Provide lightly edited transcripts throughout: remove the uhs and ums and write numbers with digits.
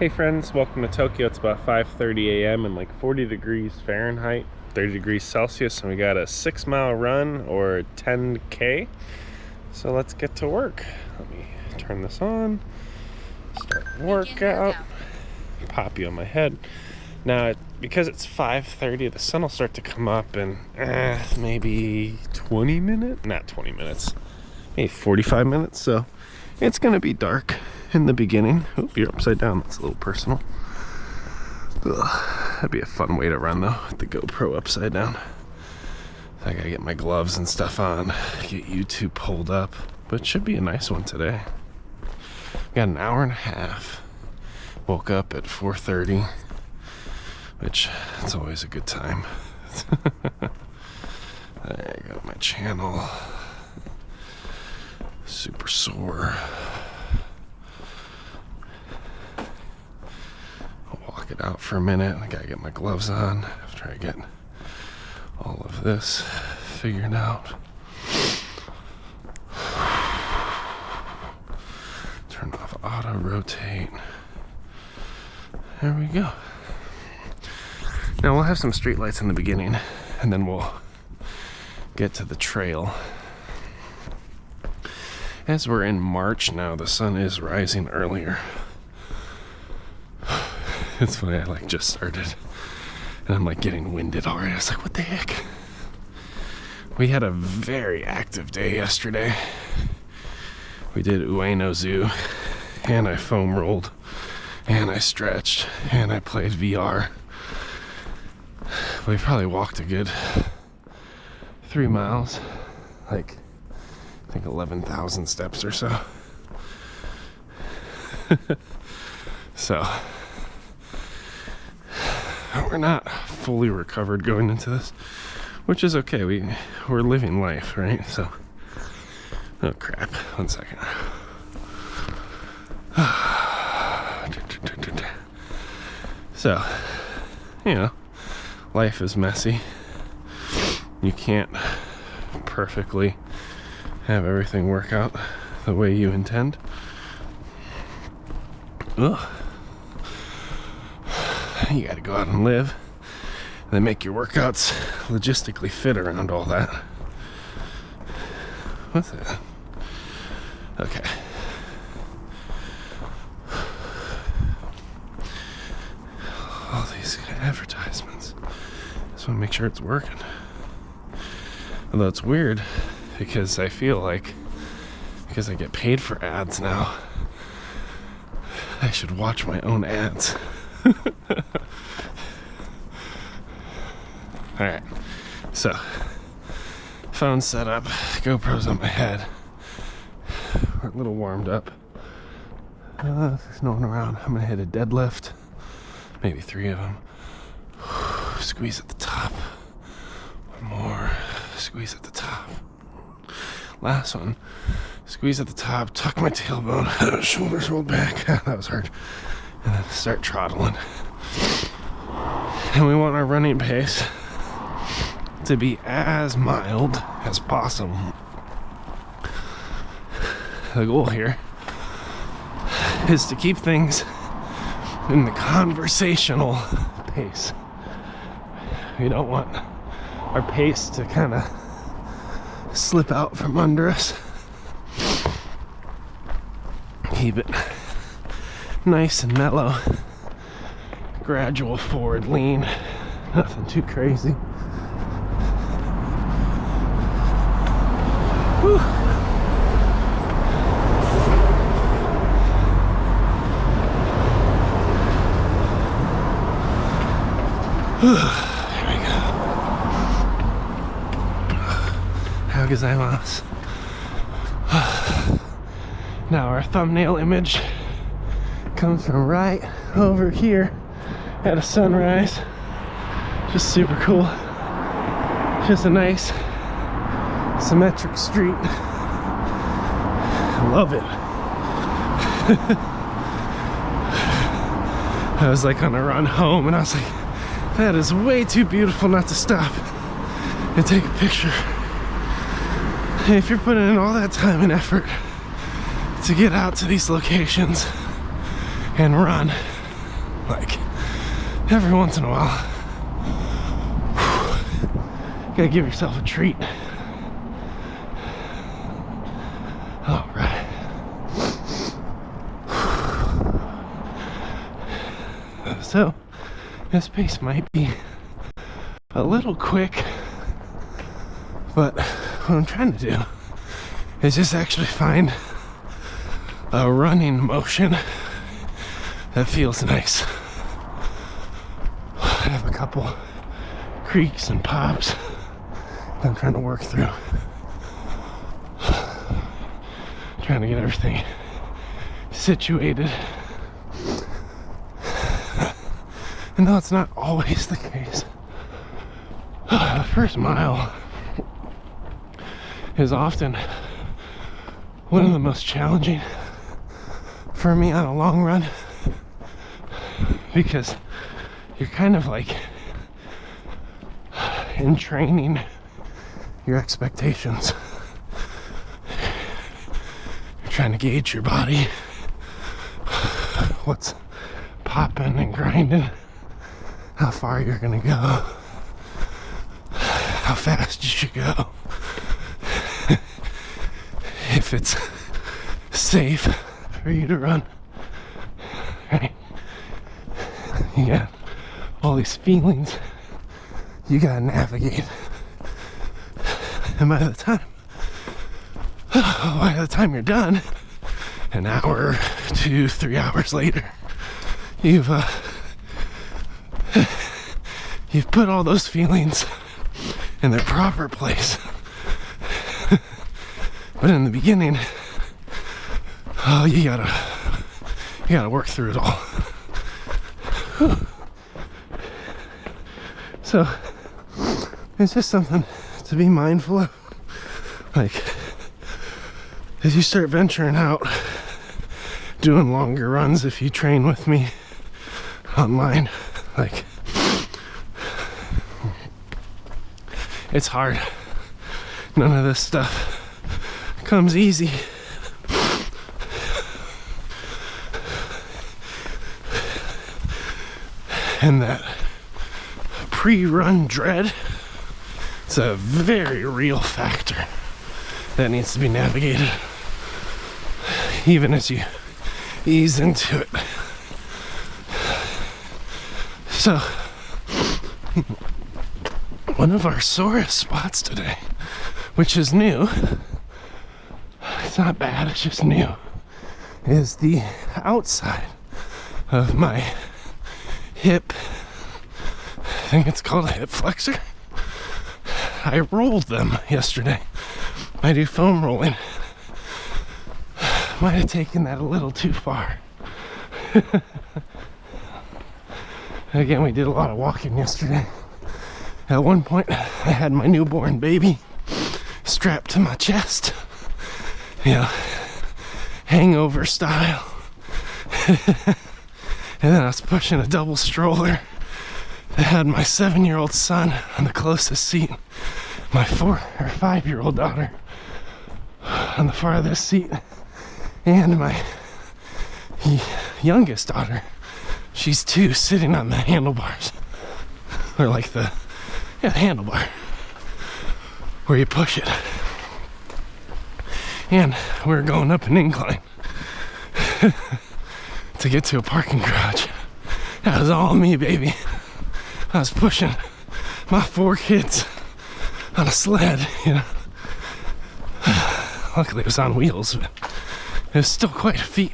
Hey friends, welcome to Tokyo. It's about 5:30 a.m. and like 40 degrees Fahrenheit, 30 degrees Celsius, and we got a 6-mile run or 10K. So let's get to work. Let me turn this on, start workout, poppy on my head. Now, because it's 5:30, the sun will start to come up in maybe 20 minutes, not 20 minutes, maybe 45 minutes. So it's gonna be dark in the beginning. Oop, you're upside down. That's a little personal. Ugh, that'd be a fun way to run though, with the GoPro upside down. I gotta get my gloves and stuff on, get YouTube pulled up, but it should be a nice one today. Got an hour and a half. Woke up at 4:30, which it's always a good time. There I go, my channel. Super sore. It out for a minute. I gotta get my gloves on after I get all of this figured out. Turn off auto rotate. There we go. Now we'll have some street lights in the beginning and then we'll get to the trail. As we're in March now, the sun is rising earlier. It's funny, I like just started and I'm like getting winded already. I was like, what the heck? We had a very active day yesterday. We did Ueno Zoo and I foam rolled and I stretched and I played VR. We probably walked a good 3 miles, like I think 11,000 steps or so. So we're not fully recovered going into this, which is okay. We're living life, right? So, oh crap, 1 second. So, you know, life is messy. You can't perfectly have everything work out the way you intend. Ugh. You gotta go out and live and then make your workouts logistically fit around all that. What's that? Okay. All these advertisements. Just want to make sure it's working. Although it's weird because I feel like because I get paid for ads now, I should watch my own ads. Alright, so phone set up, GoPro's on my head. We're a little warmed up. If there's no one around, I'm gonna hit a deadlift, maybe 3 of them. Squeeze at the top. One more, squeeze at the top. Last one, squeeze at the top, tuck my tailbone, shoulders rolled back. That was hard. And then start throttling. And we want our running pace to be as mild as possible. The goal here is to keep things in the conversational pace. We don't want our pace to kind of slip out from under us. Keep it nice and mellow. Gradual forward lean. Nothing too crazy. Whew. There we go. How gozaimasu. Now our thumbnail image comes from right over here at a sunrise. Just super cool. Just a nice symmetric street. Love it. I was like on a run home and I was like, that is way too beautiful not to stop and take a picture. And if you're putting in all that time and effort to get out to these locations and run, Like, every once in a while, gotta give yourself a treat. All right. So, this pace might be a little quick, but what I'm trying to do is just actually find a running motion that feels nice. I have a couple creaks and pops that I'm trying to work through. Trying to get everything situated. And though it's not always the case, the first mile is often one of the most challenging for me on a long run, because you're kind of like entraining your expectations. You're trying to gauge your body, what's popping and grinding, how far you're gonna go, how fast you should go, if it's safe for you to run, right? You got all these feelings you gotta navigate, and by the time you're done, an hour, 2, 3 hours later, you've put all those feelings in their proper place. But in the beginning, oh, you gotta work through it all. Whew. So it's just something to be mindful of. Like, as you start venturing out, doing longer runs, if you train with me online, like, it's hard. None of this stuff comes easy. And that pre-run dread, it's a very real factor that needs to be navigated, even as you ease into it. So, one of our sorest spots today, which is new, it's not bad, it's just new, is the outside of my hip. I think it's called a hip flexor. I rolled them yesterday. I do foam rolling. Might have taken that a little too far. Again, we did a lot of walking yesterday. At one point, I had my newborn baby strapped to my chest, you know, hangover style. And then I was pushing a double stroller that had my 7-year-old son on the closest seat, my 4 or 5-year-old daughter on the farthest seat, and my youngest daughter, she's 2, sitting on the handlebars, or like the handlebar where you push it. And we're going up an incline to get to a parking garage. That was all me, baby. I was pushing my 4 kids on a sled, you know. Luckily it was on wheels, but it was still quite a feat.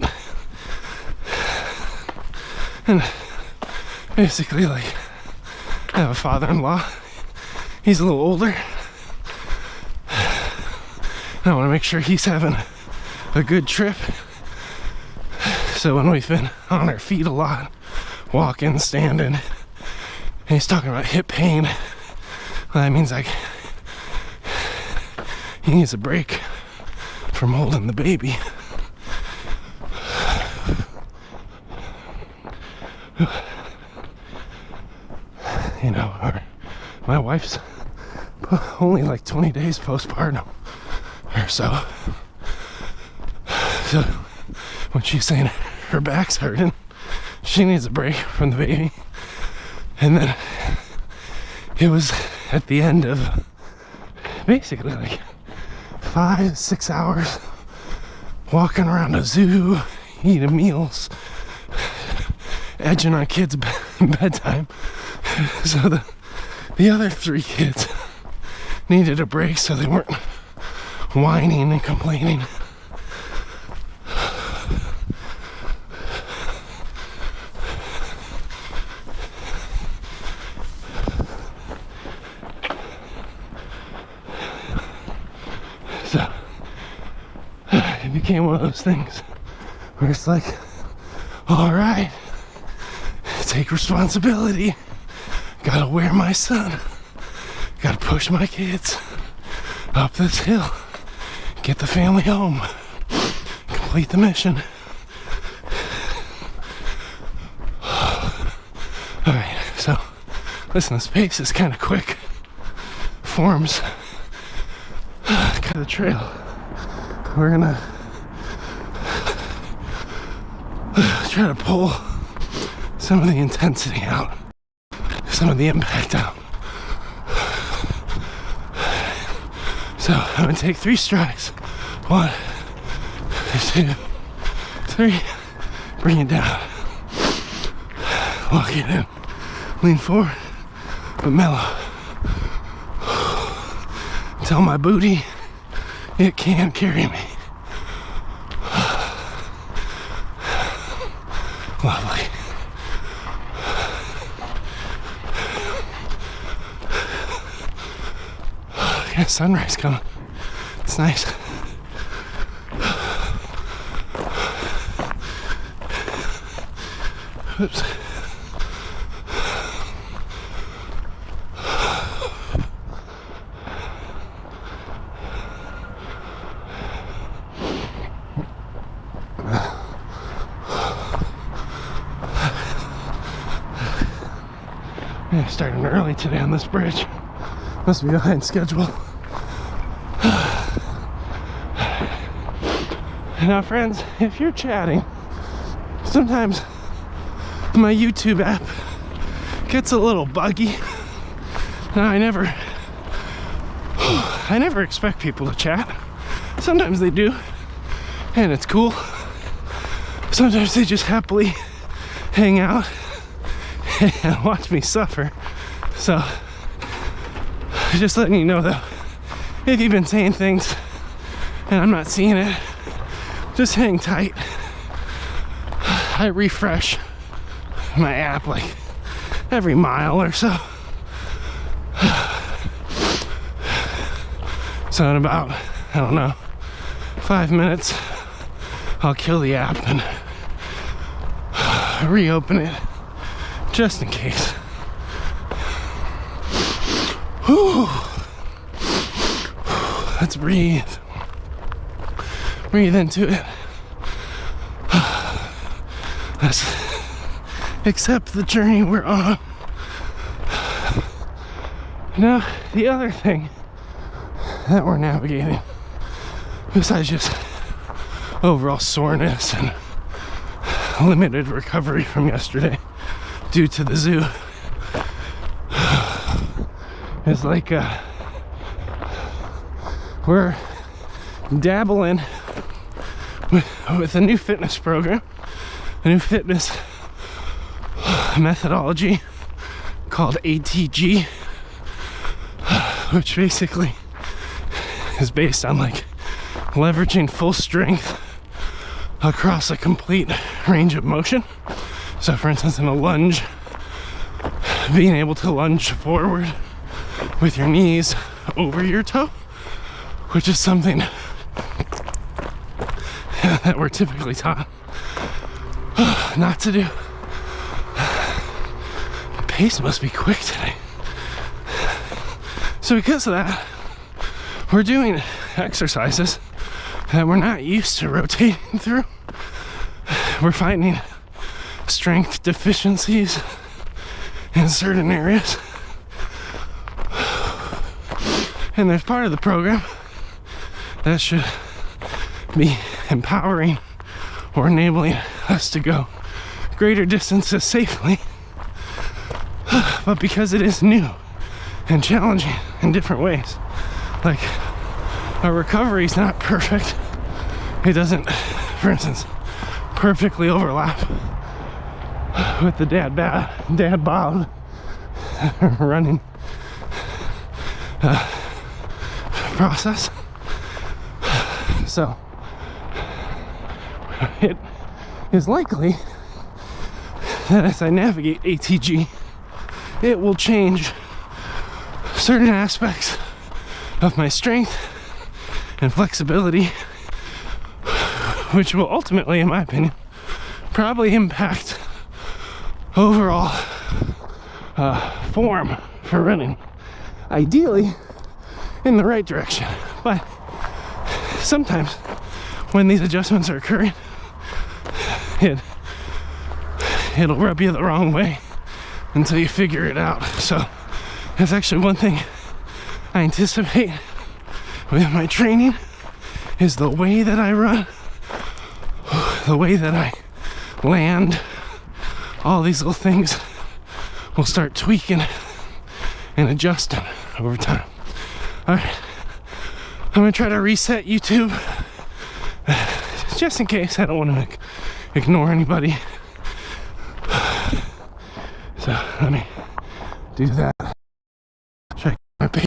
And basically, like, I have a father-in-law. He's a little older. I want to make sure he's having a good trip. So when we've been on our feet a lot, walking, standing, and he's talking about hip pain, well, that means like he needs a break from holding the baby. You know, my wife's only like 20 days postpartum or so. So when she's saying her back's hurting, she needs a break from the baby. And then it was at the end of basically like 5-6 hours walking around a zoo, eating meals, edging on kids' bedtime. So the other 3 kids needed a break so they weren't whining and complaining. So it became one of those things where it's like, all right, take responsibility. Gotta wear my son. Gotta push my kids up this hill. Get the family home. Complete the mission. Alright, so listen, this pace is kind of quick. Forms kind of the trail. We're gonna try to pull some of the intensity out, some of the impact out. So I'm gonna take 3 strides. 1, 2, 3. Bring it down. Lock it in. Lean forward, but mellow. Tell my booty it can carry me. Lovely. Got sunrise coming. It's nice. Oops. Yeah, starting early today on this bridge. Must be behind schedule. Now friends, if you're chatting, sometimes my YouTube app gets a little buggy. Now I never expect people to chat. Sometimes they do, and it's cool. Sometimes they just happily hang out and watch me suffer. So just letting you know though, if you've been saying things and I'm not seeing it, just hang tight. I refresh my app like every mile or so. So in about, I don't know, 5 minutes, I'll kill the app and reopen it just in case. Whew. Let's breathe. Breathe into it. Let's accept the journey we're on. Now, the other thing that we're navigating, besides just overall soreness and limited recovery from yesterday due to the zoo, is like we're dabbling with a new fitness program, a new fitness methodology called ATG, which basically is based on like leveraging full strength across a complete range of motion. So for instance, in a lunge, being able to lunge forward with your knees over your toe, which is something that we're typically taught not to do. The pace must be quick today. So because of that, we're doing exercises that we're not used to rotating through. We're finding strength deficiencies in certain areas. And there's part of the program that should be empowering or enabling us to go greater distances safely. But because it is new and challenging in different ways, like our recovery is not perfect. It doesn't, for instance, perfectly overlap with the DadBod running process. So it is likely that as I navigate ATG, it will change certain aspects of my strength and flexibility, which will ultimately, in my opinion, probably impact overall form for running, ideally in the right direction. But sometimes when these adjustments are occurring, it'll rub you the wrong way until you figure it out. So that's actually one thing I anticipate with my training, is the way that I run, the way that I land, all these little things will start tweaking and adjusting over time. All right, I'm gonna try to reset YouTube just in case. I don't want to ignore anybody. So let me do that. Check my pace.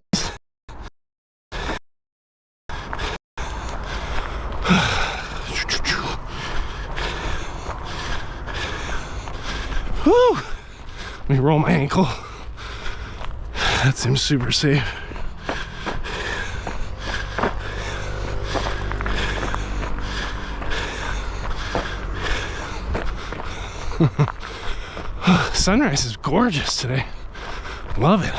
Woo! Let me roll my ankle. That seems super safe. Sunrise is gorgeous today. Love it.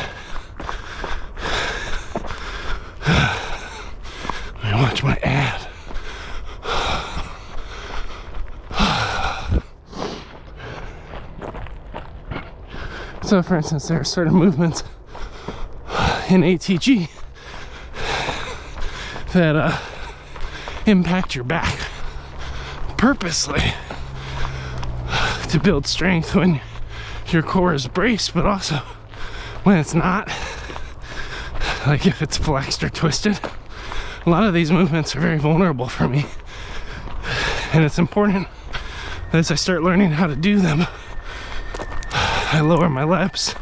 Let me watch my ad. So for instance, there are certain movements in ATG that impact your back purposely to build strength when your core is braced, but also when it's not, like if it's flexed or twisted. A lot of these movements are very vulnerable for me, and it's important that as I start learning how to do them, I lower my reps,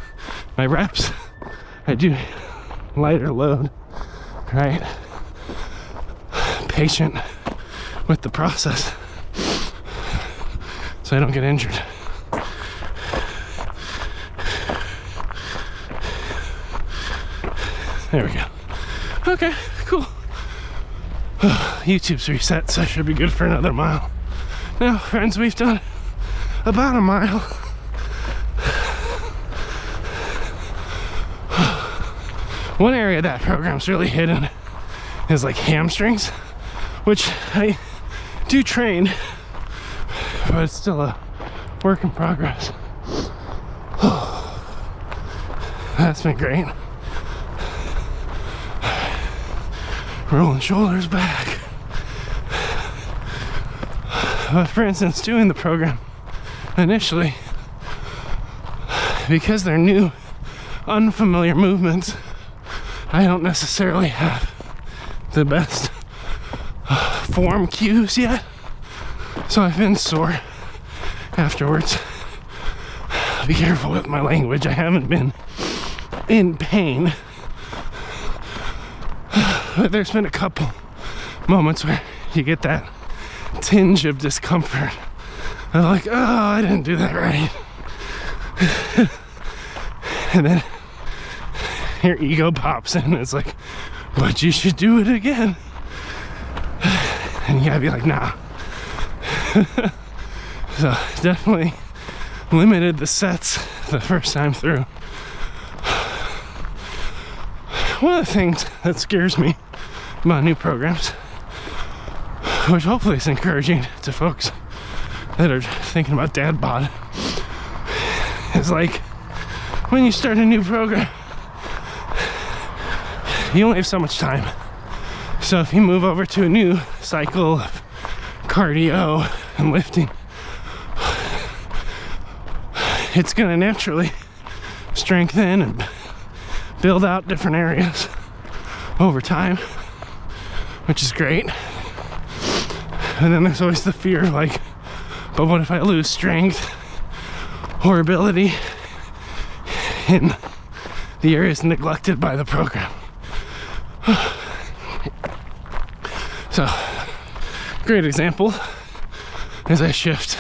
I do lighter load, right? Patient with the process so I don't get injured. There we go. Okay, cool. YouTube's reset, so I should be good for another mile. Now, friends, we've done about a mile. One area that program's really hidden is like hamstrings, which I do train, but it's still a work in progress. That's been great. Rolling shoulders back. But for instance, doing the program initially, because they're new, unfamiliar movements, I don't necessarily have the best form cues yet, so I've been sore afterwards. Be careful with my language. I haven't been in pain, but there's been a couple moments where you get that tinge of discomfort. I'm like, oh, I didn't do that right. And then your ego pops in. It's like, but you should do it again. And you gotta be like, nah. So definitely limited the sets the first time through. One of the things that scares me about new programs, which hopefully is encouraging to folks that are thinking about DadBod, is like when you start a new program, you only have so much time. So if you move over to a new cycle of cardio and lifting, it's gonna naturally strengthen and build out different areas over time, which is great. And then there's always the fear, like, but what if I lose strength or ability in the areas neglected by the program? So, great example as I shift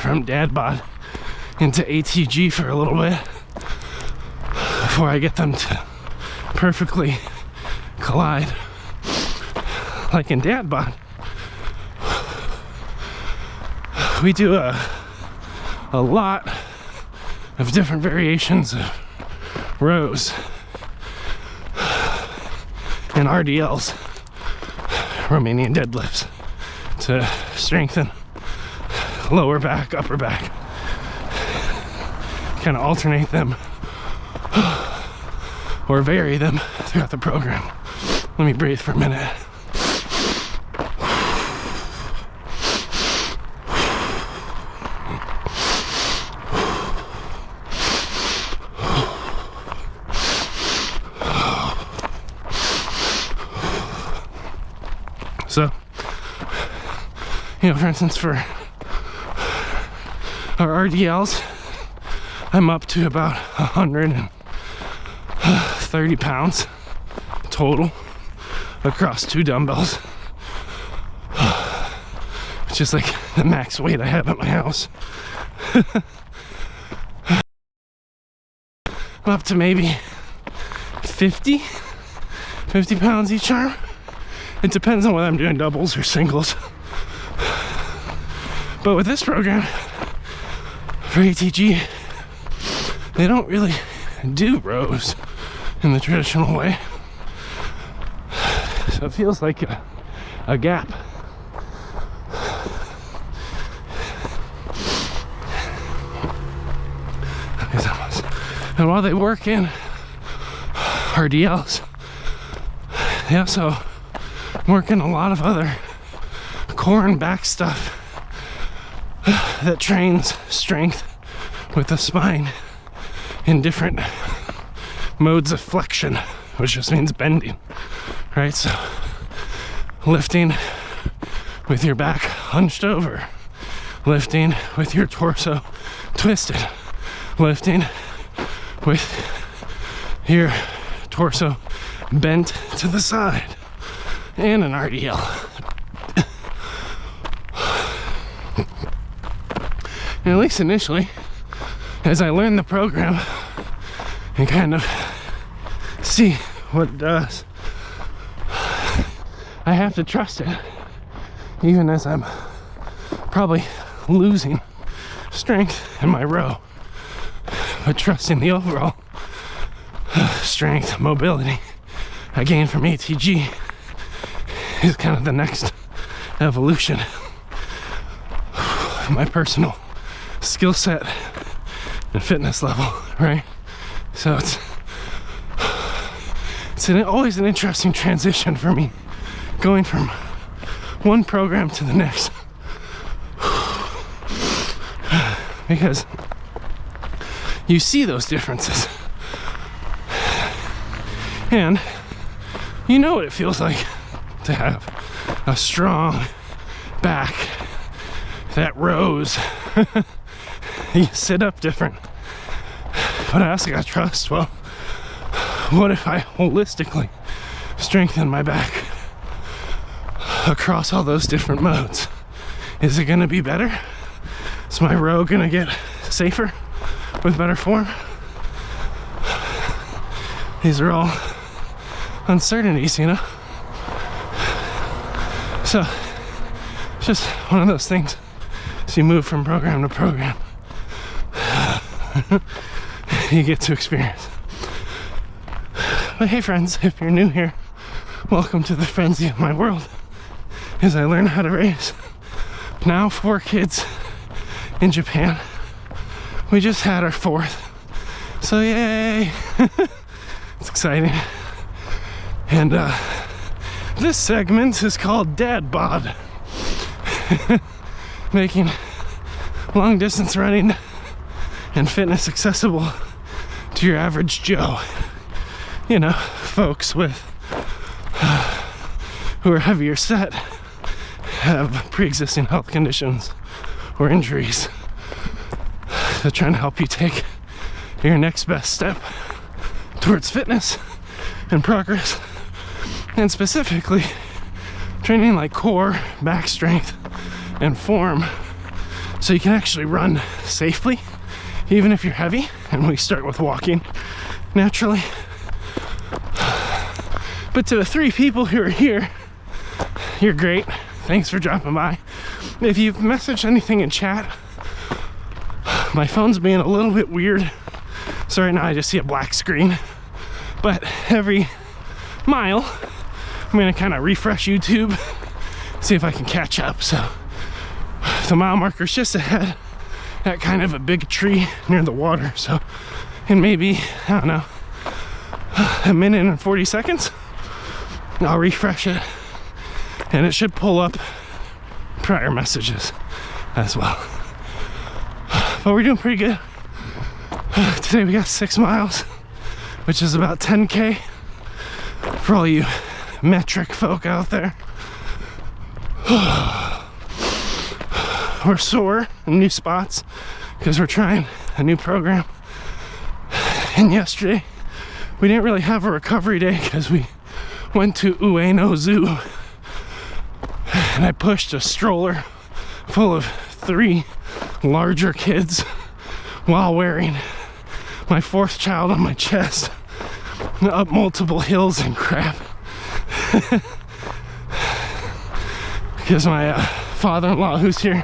from DadBod into ATG for a little bit before I get them to perfectly collide like in DadBod. We do a lot of different variations of rows and RDLs, Romanian deadlifts, to strengthen lower back, upper back. Kind of alternate them or vary them throughout the program. Let me breathe for a minute. So, you know, for instance, for our RDLs, I'm up to about 130 pounds total across 2 dumbbells, which is like the max weight I have at my house. I'm up to maybe 50 pounds each arm. It depends on whether I'm doing doubles or singles. But with this program, for ATG, they don't really do rows in the traditional way. So it feels like a gap. And while they work in RDLs, they also work in a lot of other core and back stuff that trains strength with the spine in different modes of flexion, which just means bending, right? So lifting with your back hunched over, lifting with your torso twisted, lifting with your torso bent to the side, and an RDL. And at least initially, as I learn the program and kind of see what it does, I have to trust it, even as I'm probably losing strength in my row, but trusting the overall strength, mobility I gain from ATG is kind of the next evolution of my personal skill set and fitness level, right? So it's always an interesting transition for me, going from one program to the next, because you see those differences and you know what it feels like to have a strong back that rose. You sit up different, but I also gotta trust, well, what if I holistically strengthen my back across all those different modes? Is it gonna be better? Is my row gonna get safer with better form? These are all uncertainties, you know? So it's just one of those things as you move from program to program you get to experience. But hey friends, if you're new here, welcome to the frenzy of my world as I learn how to raise now 4 kids in Japan. We just had our 4th, so yay. It's exciting. And this segment is called DadBod. Making long distance running and fitness accessible to your average Joe. You know, folks with who are heavier set, have pre-existing health conditions or injuries. They're trying to help you take your next best step towards fitness and progress, and specifically training like core, back strength, and form, so you can actually run safely even if you're heavy. And we start with walking naturally. But to the 3 people who are here, you're great. Thanks for dropping by. If you've messaged anything in chat, my phone's being a little bit weird, so right now I just see a black screen. But every mile, I'm gonna kind of refresh YouTube, see if I can catch up. So the mile marker's just ahead at kind of a big tree near the water. So in maybe, I don't know, a minute and 40 seconds, I'll refresh it and it should pull up prior messages as well. But we're doing pretty good. Today we got 6 miles, which is about 10K for all you metric folk out there. We're sore in new spots because we're trying a new program. And yesterday we didn't really have a recovery day because we went to Ueno Zoo and I pushed a stroller full of 3 larger kids while wearing my 4th child on my chest up multiple hills and crap. Because my father-in-law, who's here,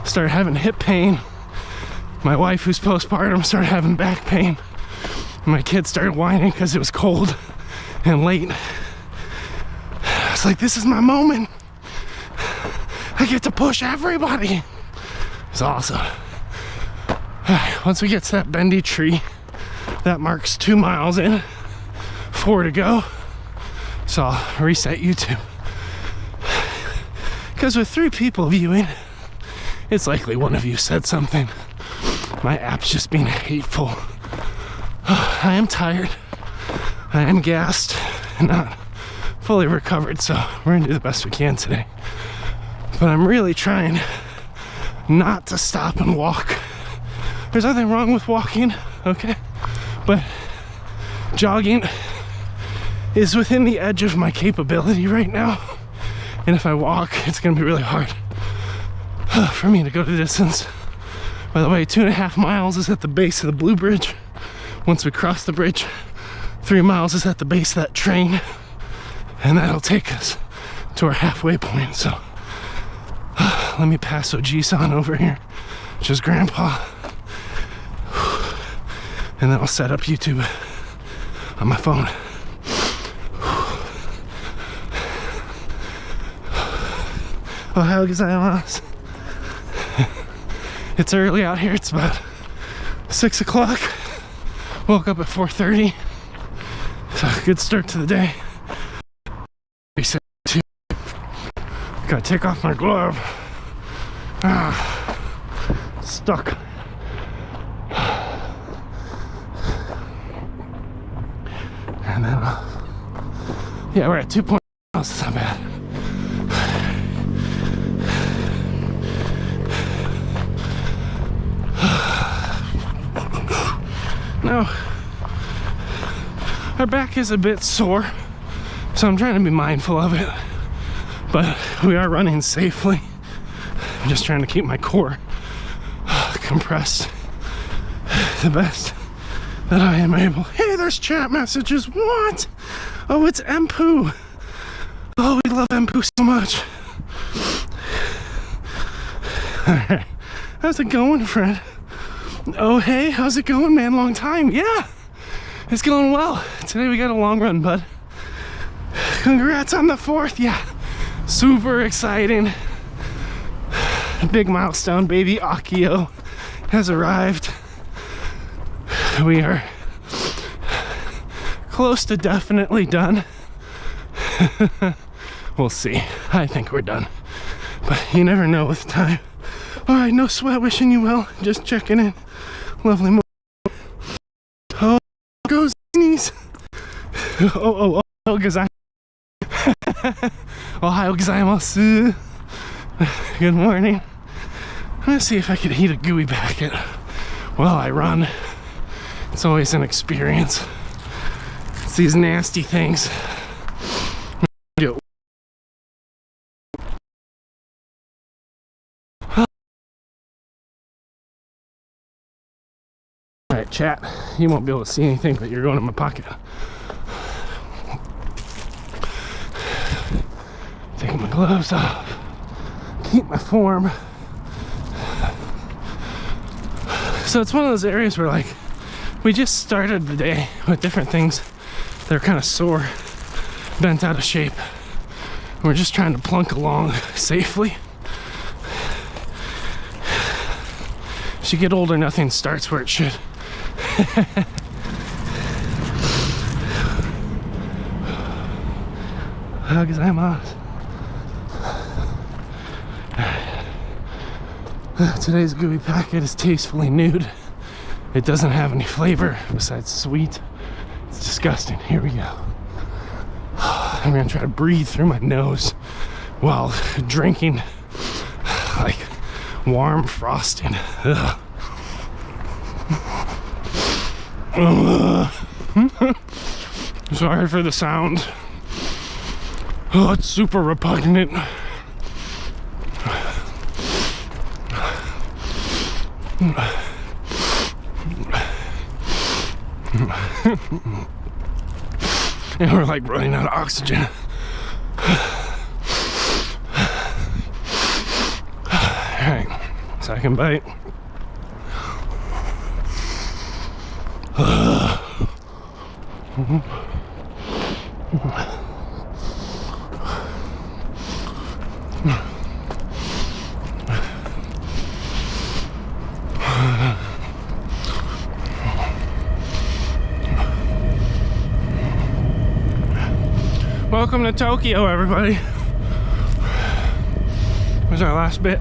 started having hip pain. My wife, who's postpartum, started having back pain. My kids started whining because it was cold and late. I was like, this is my moment. I get to push everybody. It's awesome. Alright, once we get to that bendy tree, that marks 2 miles in, 4 to go. So I'll reset YouTube. Because with 3 people viewing, it's likely one of you said something. My app's just being hateful. I am tired. I am gassed and not fully recovered, so we're gonna do the best we can today. But I'm really trying not to stop and walk. There's nothing wrong with walking, okay? But jogging is within the edge of my capability right now. And if I walk, it's gonna be really hard for me to go the distance. By the way, 2.5 miles is at the base of the Blue Bridge. Once we cross the bridge, 3 miles is at the base of that train. And that'll take us to our halfway point, so. Let me pass OG-san over here, which is Grandpa. And then I'll set up YouTube on my phone. Ohio gozaimasu. It's early out here, it's about 6 o'clock. Woke up at 4:30. So good start to the day. Gotta take off my glove. Stuck. And then, yeah, we're at 2 miles. It's not bad. Now, our back is a bit sore, so I'm trying to be mindful of it. But we are running safely. I'm just trying to keep my core compressed the best that I am able. Hey, there's chat messages. What? Oh, it's Empu. Oh, we love Empu so much. Alright. How's it going, Fred? Oh, hey, how's it going, man? Long time. Yeah, it's going well. Today we got a long run, bud. Congrats on the 4th. Yeah, super exciting. Big milestone. Baby Akio has arrived. We are close to definitely done. We'll see. I think we're done, but you never know with time. All right, no sweat, wishing you well, just checking in. Lovely morning. Oh, goes knees. Oh, gozaimasu. Ohayou gozaimasu. Good morning. I'm gonna see if I can eat a gooey packet while I run. It's always an experience. It's these nasty things. Alright, chat, you won't be able to see anything, but you're going in my pocket. Taking my gloves off. Keep my form. So it's one of those areas where, like, we just started the day with different things that are kind of sore, bent out of shape. We're just trying to plunk along safely. As you get older, nothing starts where it should. Today's gooey packet is tastefully nude. It doesn't have any flavor besides sweet. It's disgusting. Here we go. I'm gonna try to breathe through my nose while drinking like warm frosting. Sorry for the sound. Oh, it's super repugnant. And we're like running out of oxygen. Alright, second bite. Welcome to Tokyo, everybody. Where's our last bit?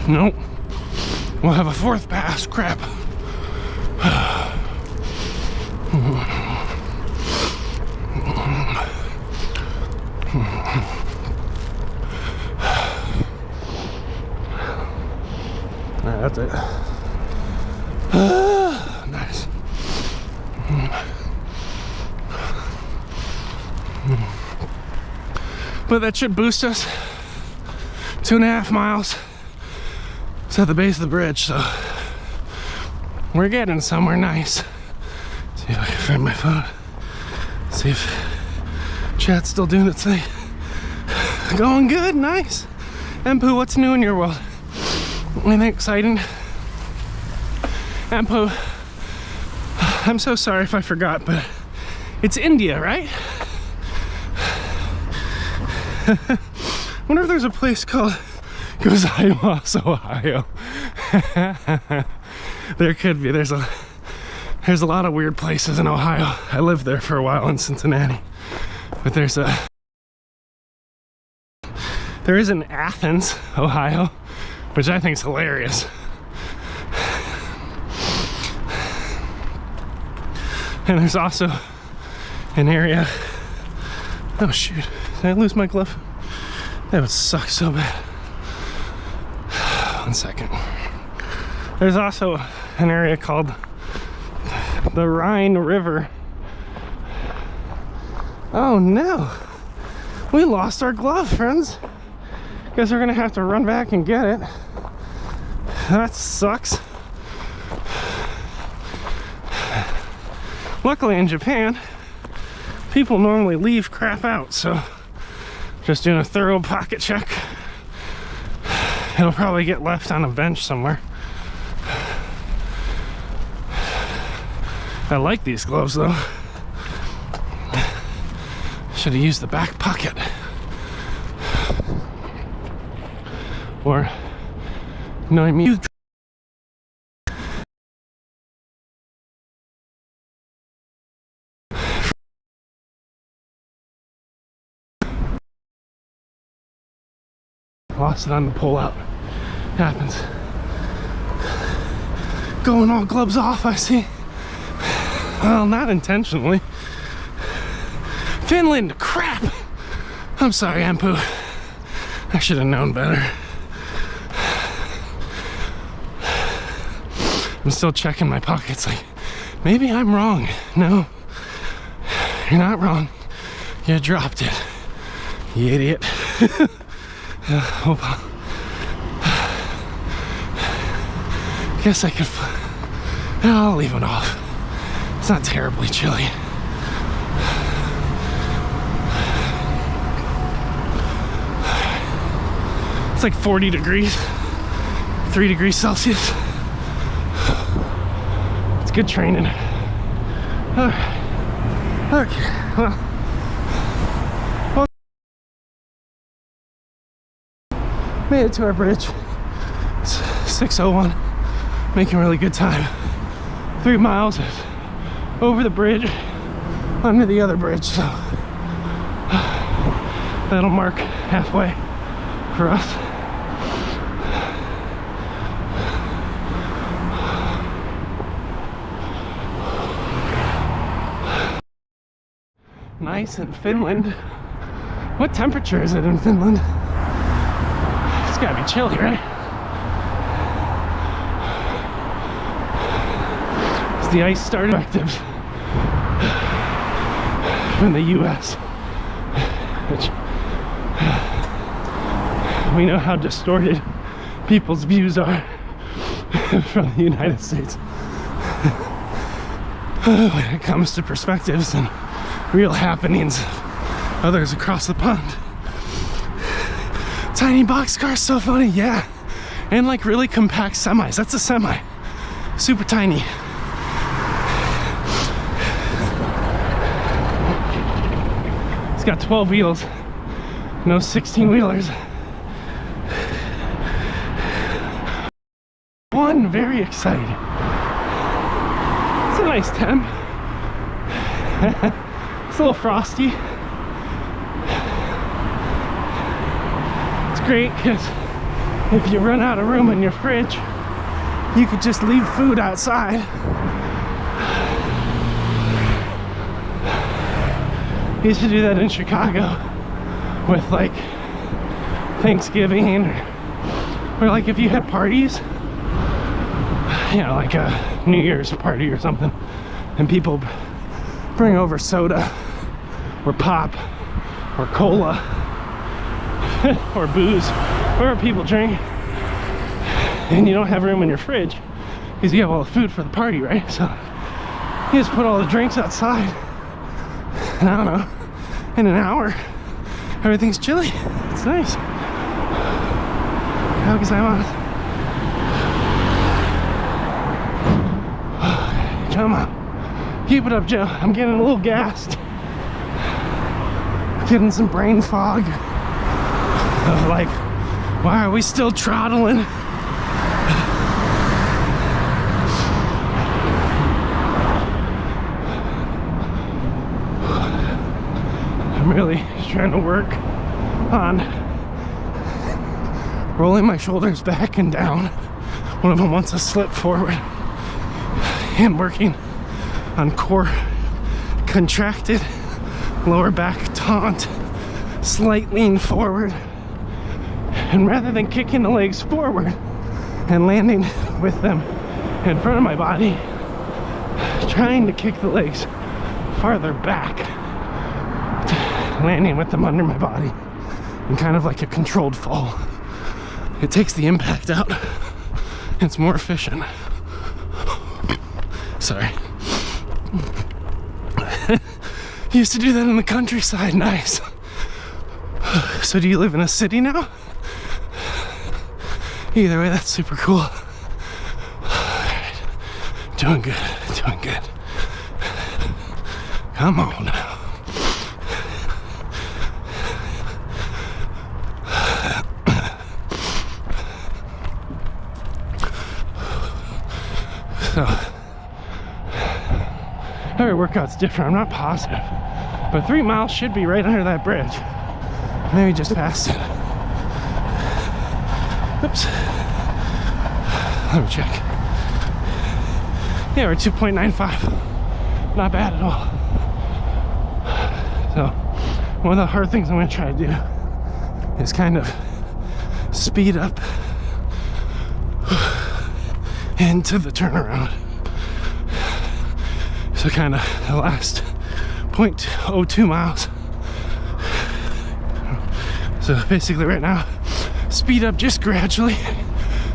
Nope. We'll have a fourth pass. Crap. Alright, that's it. Nice. But that should boost us. 2.5 miles. It's at the base of the bridge, so we're getting somewhere nice. See if I can find my phone. See if chat's still doing its thing. Going good, nice. Empu, what's new in your world? Anything exciting? Empu, I'm so sorry if I forgot, but it's India, right? Wonder if there's a place called Gozaimasu, Ohio. There could be. There's a lot of weird places in Ohio. I lived there for a while in Cincinnati. But there is in Athens, Ohio, which I think is hilarious. And there's also an area. Oh shoot, did I lose my glove? That would suck so bad. 1 second. There's also an area called the Rhine River. Oh no, we lost our glove, friends. Guess we're gonna have to run back and get it. That sucks. Luckily in Japan, people normally leave crap out, so just doing a thorough pocket check. It'll probably get left on a bench somewhere. I like these gloves though. Should have used the back pocket. Or, you know what I mean? Lost it on the pull out. Happens. going all gloves off, I see. Well, not intentionally. Finland, crap! I'm sorry, Ampu. I should have known better. I'm still checking my pockets like, maybe I'm wrong. No, you're not wrong. You dropped it, you idiot. Guess I could, I'll leave it off. It's not terribly chilly. It's like 40 degrees, 3 degrees Celsius. It's good training. Okay, well, made it to our bridge. It's 6:01, making really good time. 3 miles over the bridge, under the other bridge, so that'll mark halfway for us. Nice in Finland. What temperature is it in Finland? It's gotta be chilly, right? As the ice started directives from the US, which we know how distorted people's views are from the United States when it comes to perspectives and real happenings of others across the pond. Tiny boxcars, so funny, yeah. And like really compact semis. That's a semi. Super tiny. It's got 12 wheels, no 16 wheelers. One, very excited. It's a nice temp. It's a little frosty. It's great because if you run out of room in your fridge, you could just leave food outside. I used to do that in Chicago with like Thanksgiving or like if you had parties, you know, like a New Year's party or something, and people bring over soda or pop or cola or booze, whatever people drink, and you don't have room in your fridge because you have all the food for the party, right? So you just put all the drinks outside, and I don't know, in an hour everything's chilly. It's nice. How gozaimasu. Come on. Keep it up, Joe. I'm getting a little gassed. Getting some brain fog. Of like, why are we still throttling? I'm really trying to work on rolling my shoulders back and down. One of them wants to slip forward. And working on core contracted, lower back taunt, slight lean forward. And rather than kicking the legs forward and landing with them in front of my body, trying to kick the legs farther back, landing with them under my body in kind of like a controlled fall. It takes the impact out. It's more efficient. Sorry. Used to do that in the countryside. Nice. So do you live in a city now? Either way, that's super cool. Alright. Doing good, doing good. Come on now. So every workout's different, I'm not positive, but 3 miles should be right under that bridge. Maybe just past it. Oops. Let me check. Yeah, we're 2.95. Not bad at all. So one of the hard things I'm gonna try to do is kind of speed up into the turnaround. So kind of the last 0.02 miles. So basically right now, speed up just gradually.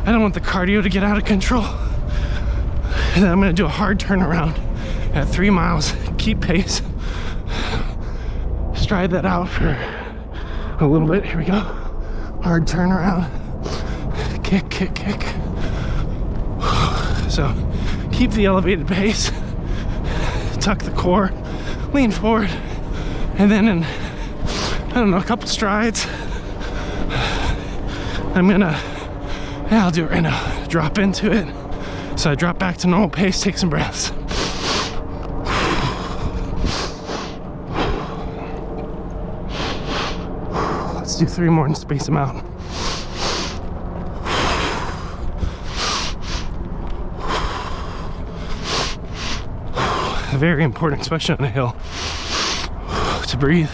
I don't want the cardio to get out of control. And then I'm gonna do a hard turnaround at 3 miles, keep pace. Stride that out for a little bit. Here we go. Hard turnaround. Kick, kick, kick. So keep the elevated pace. Tuck the core. Lean forward. And then in, I don't know, a couple strides, I'm gonna, yeah, I'll do it right now. Drop into it. So I drop back to normal pace, take some breaths. Let's do 3 more and space them out. Very important, especially on a hill, to breathe.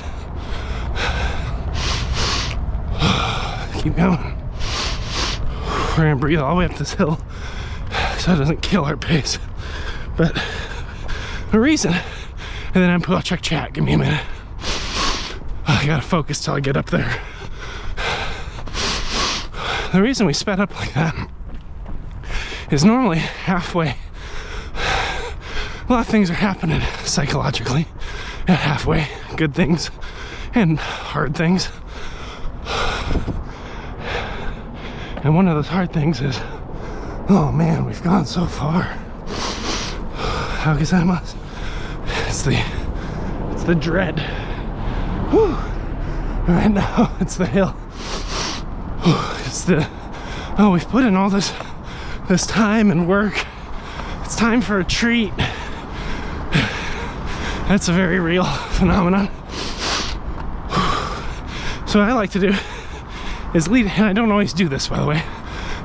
Keep going. We're gonna breathe all the way up this hill so it doesn't kill our pace. But the reason, and then I'll check chat, give me a minute. I gotta focus till I get up there. The reason we sped up like that is normally halfway, a lot of things are happening psychologically at halfway. Good things and hard things. And one of those hard things is, oh man, we've gone so far. How gozaimasu? It's the dread. Whew. Right now, it's the hill. It's the, oh, we've put in all this time and work. It's time for a treat. That's a very real phenomenon. So what I like to do is lead, and I don't always do this, by the way.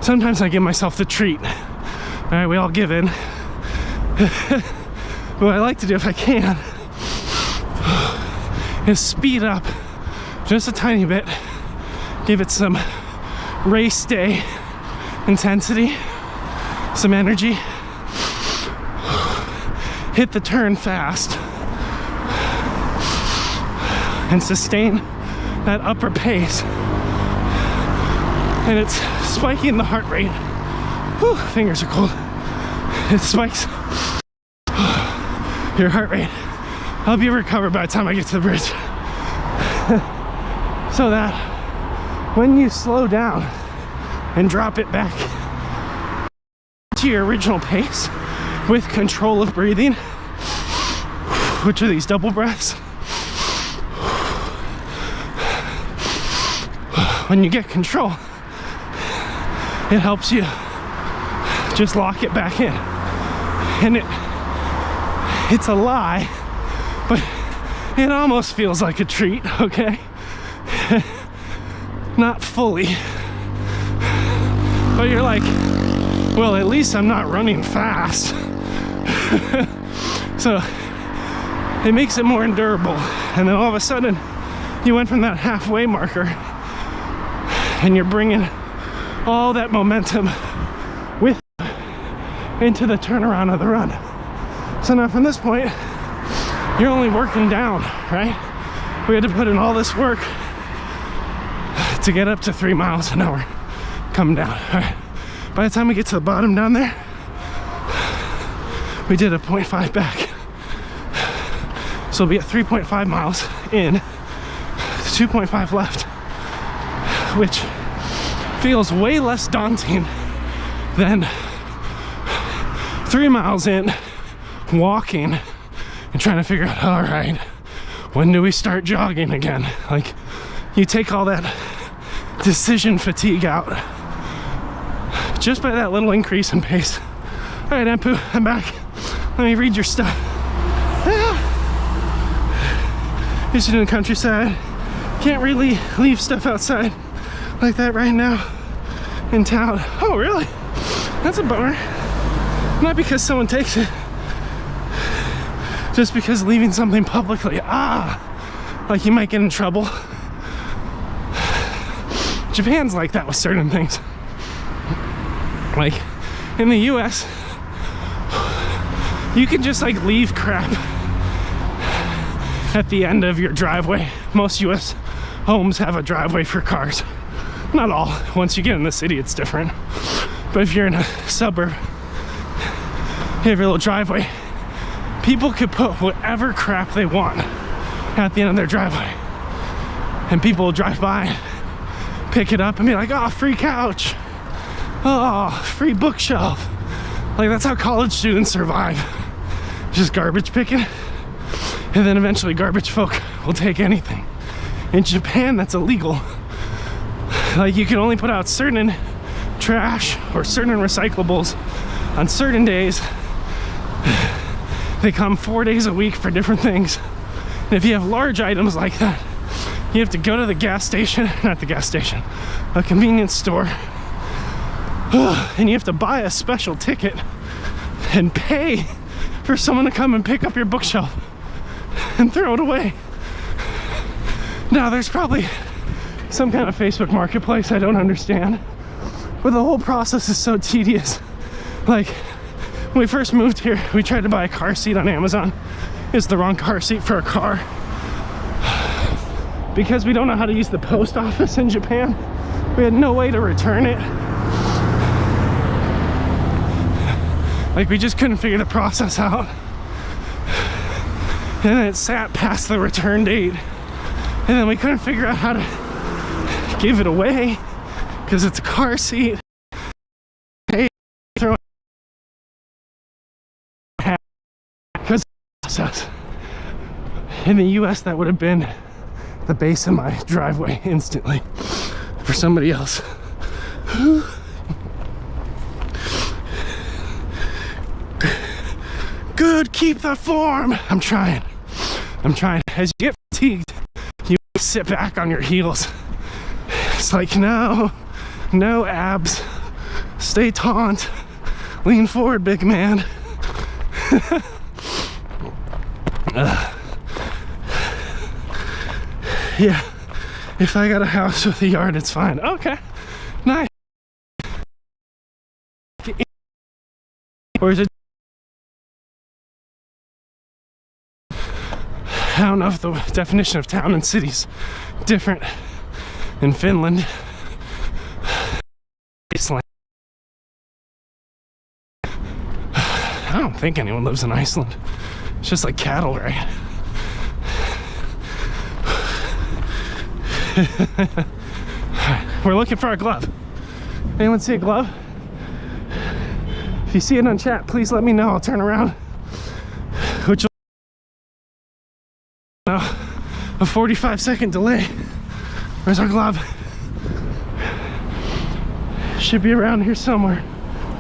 Sometimes I give myself the treat. All right, we all give in. But what I like to do, if I can, is speed up just a tiny bit, give it some race day intensity, some energy, hit the turn fast, and sustain that upper pace. And it's spiking the heart rate. Whew, fingers are cold. It spikes your heart rate. I'll be recovered by the time I get to the bridge. So that when you slow down and drop it back to your original pace with control of breathing, which are these double breaths, when you get control, it helps you just lock it back in. And it's a lie, but it almost feels like a treat, okay? Not fully. But you're like, well, at least I'm not running fast. So it makes it more endurable. And then all of a sudden, you went from that halfway marker and you're bringing all that momentum with into the turnaround of the run. So now from this point, you're only working down, right? We had to put in all this work to get up to 3 miles, and now we're coming down. All right. By the time we get to the bottom down there, we did a 0.5 back. So we'll be at 3.5 miles in, 2.5 left, which feels way less daunting than 3 miles in, walking and trying to figure out, all right, when do we start jogging again? Like, you take all that decision fatigue out just by that little increase in pace. All right, Ampu, I'm back. Let me read your stuff. Used to do in the countryside. Can't really leave stuff outside like that right now in town. Oh, really? That's a bummer. Not because someone takes it, just because leaving something publicly, like you might get in trouble. Japan's like that with certain things. Like in the US, you can just like leave crap at the end of your driveway. Most US homes have a driveway for cars. Not all. Once you get in the city, it's different. But if you're in a suburb, you have your little driveway. People could put whatever crap they want at the end of their driveway. And people will drive by, pick it up and be like, oh, free couch. Oh, free bookshelf. Like, that's how college students survive. Just garbage picking. And then eventually garbage folk will take anything. In Japan, that's illegal. Like, you can only put out certain trash or certain recyclables on certain days. They come 4 days a week for different things. And if you have large items like that, you have to go to the gas station, not the gas station, a convenience store, and you have to buy a special ticket and pay for someone to come and pick up your bookshelf and throw it away. Now, there's probably some kind of Facebook marketplace I don't understand, but the whole process is so tedious. Like, when we first moved here, we tried to buy a car seat on Amazon. It's the wrong car seat for a car. Because we don't know how to use the post office in Japan, we had no way to return it. Like, we just couldn't figure the process out. And then it sat past the return date. And then we couldn't figure out how to give it away because it's a car seat. Hey, throw it because process. In the US, that would have been the base of my driveway instantly for somebody else. Good, keep the form. I'm trying. As you get fatigued, you sit back on your heels. It's like, no abs. Stay taut. Lean forward, big man. Yeah, if I got a house with a yard, it's fine. Okay, nice. Or is it? I don't know if the definition of town and city's different in Finland. Iceland. I don't think anyone lives in Iceland. It's just like cattle, right? We're looking for a glove. Anyone see a glove? If you see it on chat, please let me know. I'll turn around. Which will a 45-second delay. Where's our glove? Should be around here somewhere.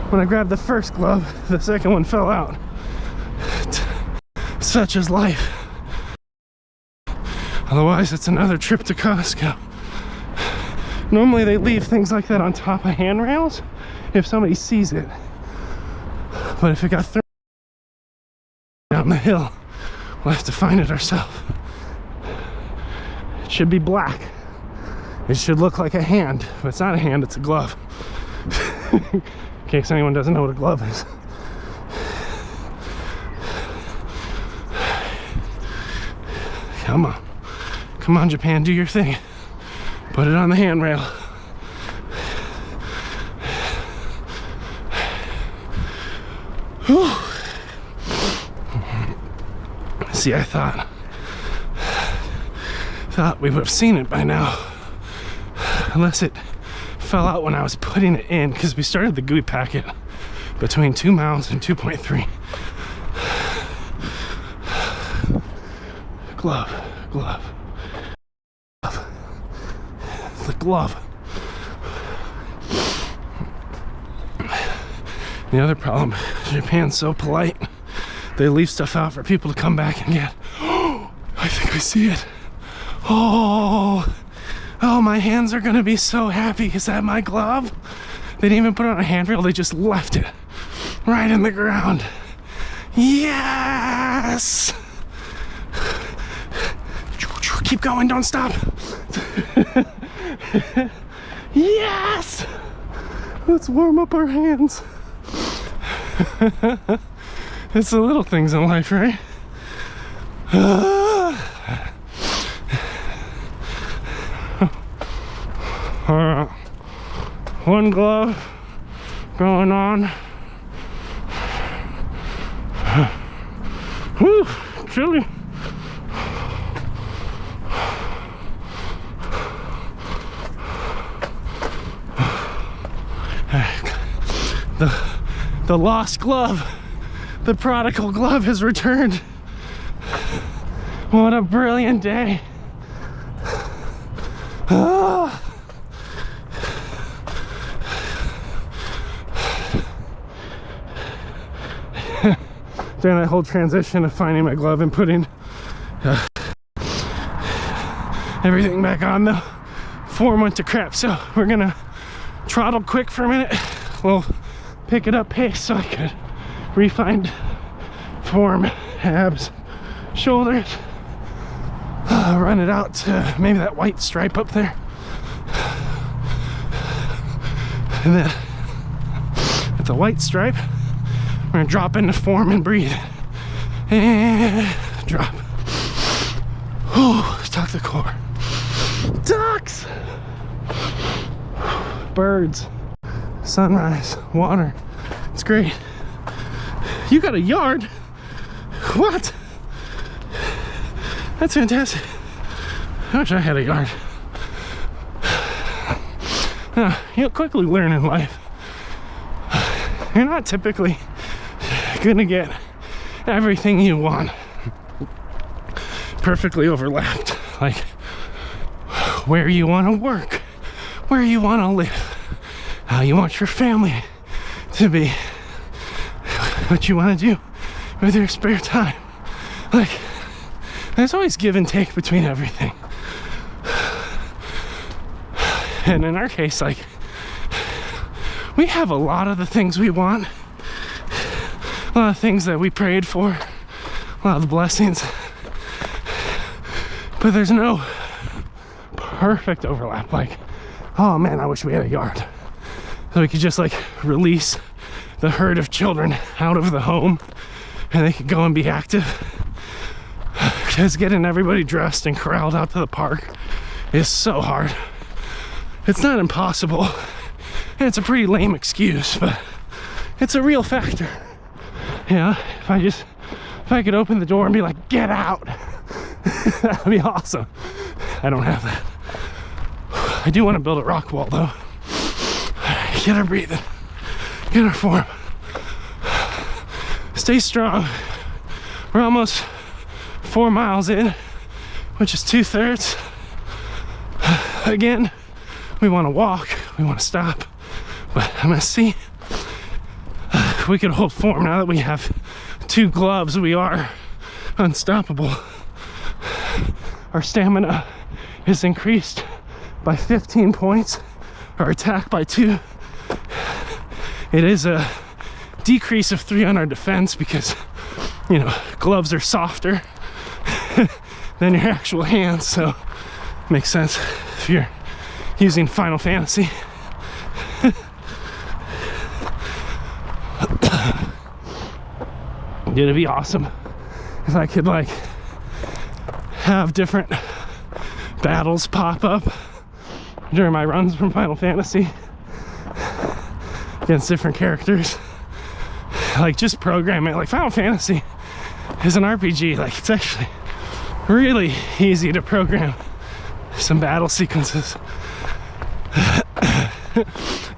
When I grabbed the first glove, the second one fell out. Such is life. Otherwise, it's another trip to Costco. Normally, they leave things like that on top of handrails if somebody sees it. But if it got thrown down the hill, we'll have to find it ourselves. It should be black. It should look like a hand, but it's not a hand, it's a glove. In case anyone doesn't know what a glove is. Come on. Come on, Japan, do your thing. Put it on the handrail. Whew. See, I thought we would have seen it by now. Unless it fell out when I was putting it in, because we started the GUI packet between 2 miles and 2.3. Glove. The glove. The other problem, Japan's so polite. They leave stuff out for people to come back and get. Oh, I think I see it. Oh, my hands are gonna be so happy. Is that my glove? They didn't even put it on a handrail, they just left it. right in the ground. Yes! Keep going, don't stop. Yes! Let's warm up our hands. It's the little things in life, right? One glove going on. Whew, chilly. The lost glove, the prodigal glove has returned. What a brilliant day. During that whole transition of finding my glove and putting everything back on, the form went to crap. So we're gonna throttle quick for a minute. We'll pick it up pace so I could refine form, abs, shoulders, run it out to maybe that white stripe up there, and then at the white stripe we're gonna drop into form and breathe, and drop. Tuck the core. Ducks, birds, sunrise, water. It's great. You got a yard? What? That's fantastic. I wish I had a yard. You'll quickly learn in life. You're not typically gonna get everything you want perfectly overlapped. Like where you want to work, where you want to live, how you want your family to be, what you want to do with your spare time. Like, there's always give and take between everything. And in our case, like, we have a lot of the things we want, a lot of things that we prayed for, a lot of the blessings, but there's no perfect overlap. Like, oh man, I wish we had a yard so we could just like release the herd of children out of the home and they could go and be active. Because getting everybody dressed and corralled out to the park is so hard. It's not impossible, and it's a pretty lame excuse, but it's a real factor. Yeah, if I could open the door and be like, get out, that'd be awesome. I don't have that. I do want to build a rock wall though. Get her breathing, get her form. Stay strong. We're almost 4 miles in, which is 2/3. Again, we want to walk, we want to stop, but I'm gonna see if we can hold form. Now that we have 2 gloves, we are unstoppable. Our stamina is increased by 15 points, our attack by 2. It is a decrease of 3 on our defense because, you know, gloves are softer than your actual hands, so makes sense if you're using Final Fantasy. It'd be awesome if I could like have different battles pop up during my runs from Final Fantasy against different characters. Like, just program it. Like, Final Fantasy is an RPG. Like, it's actually really easy to program some battle sequences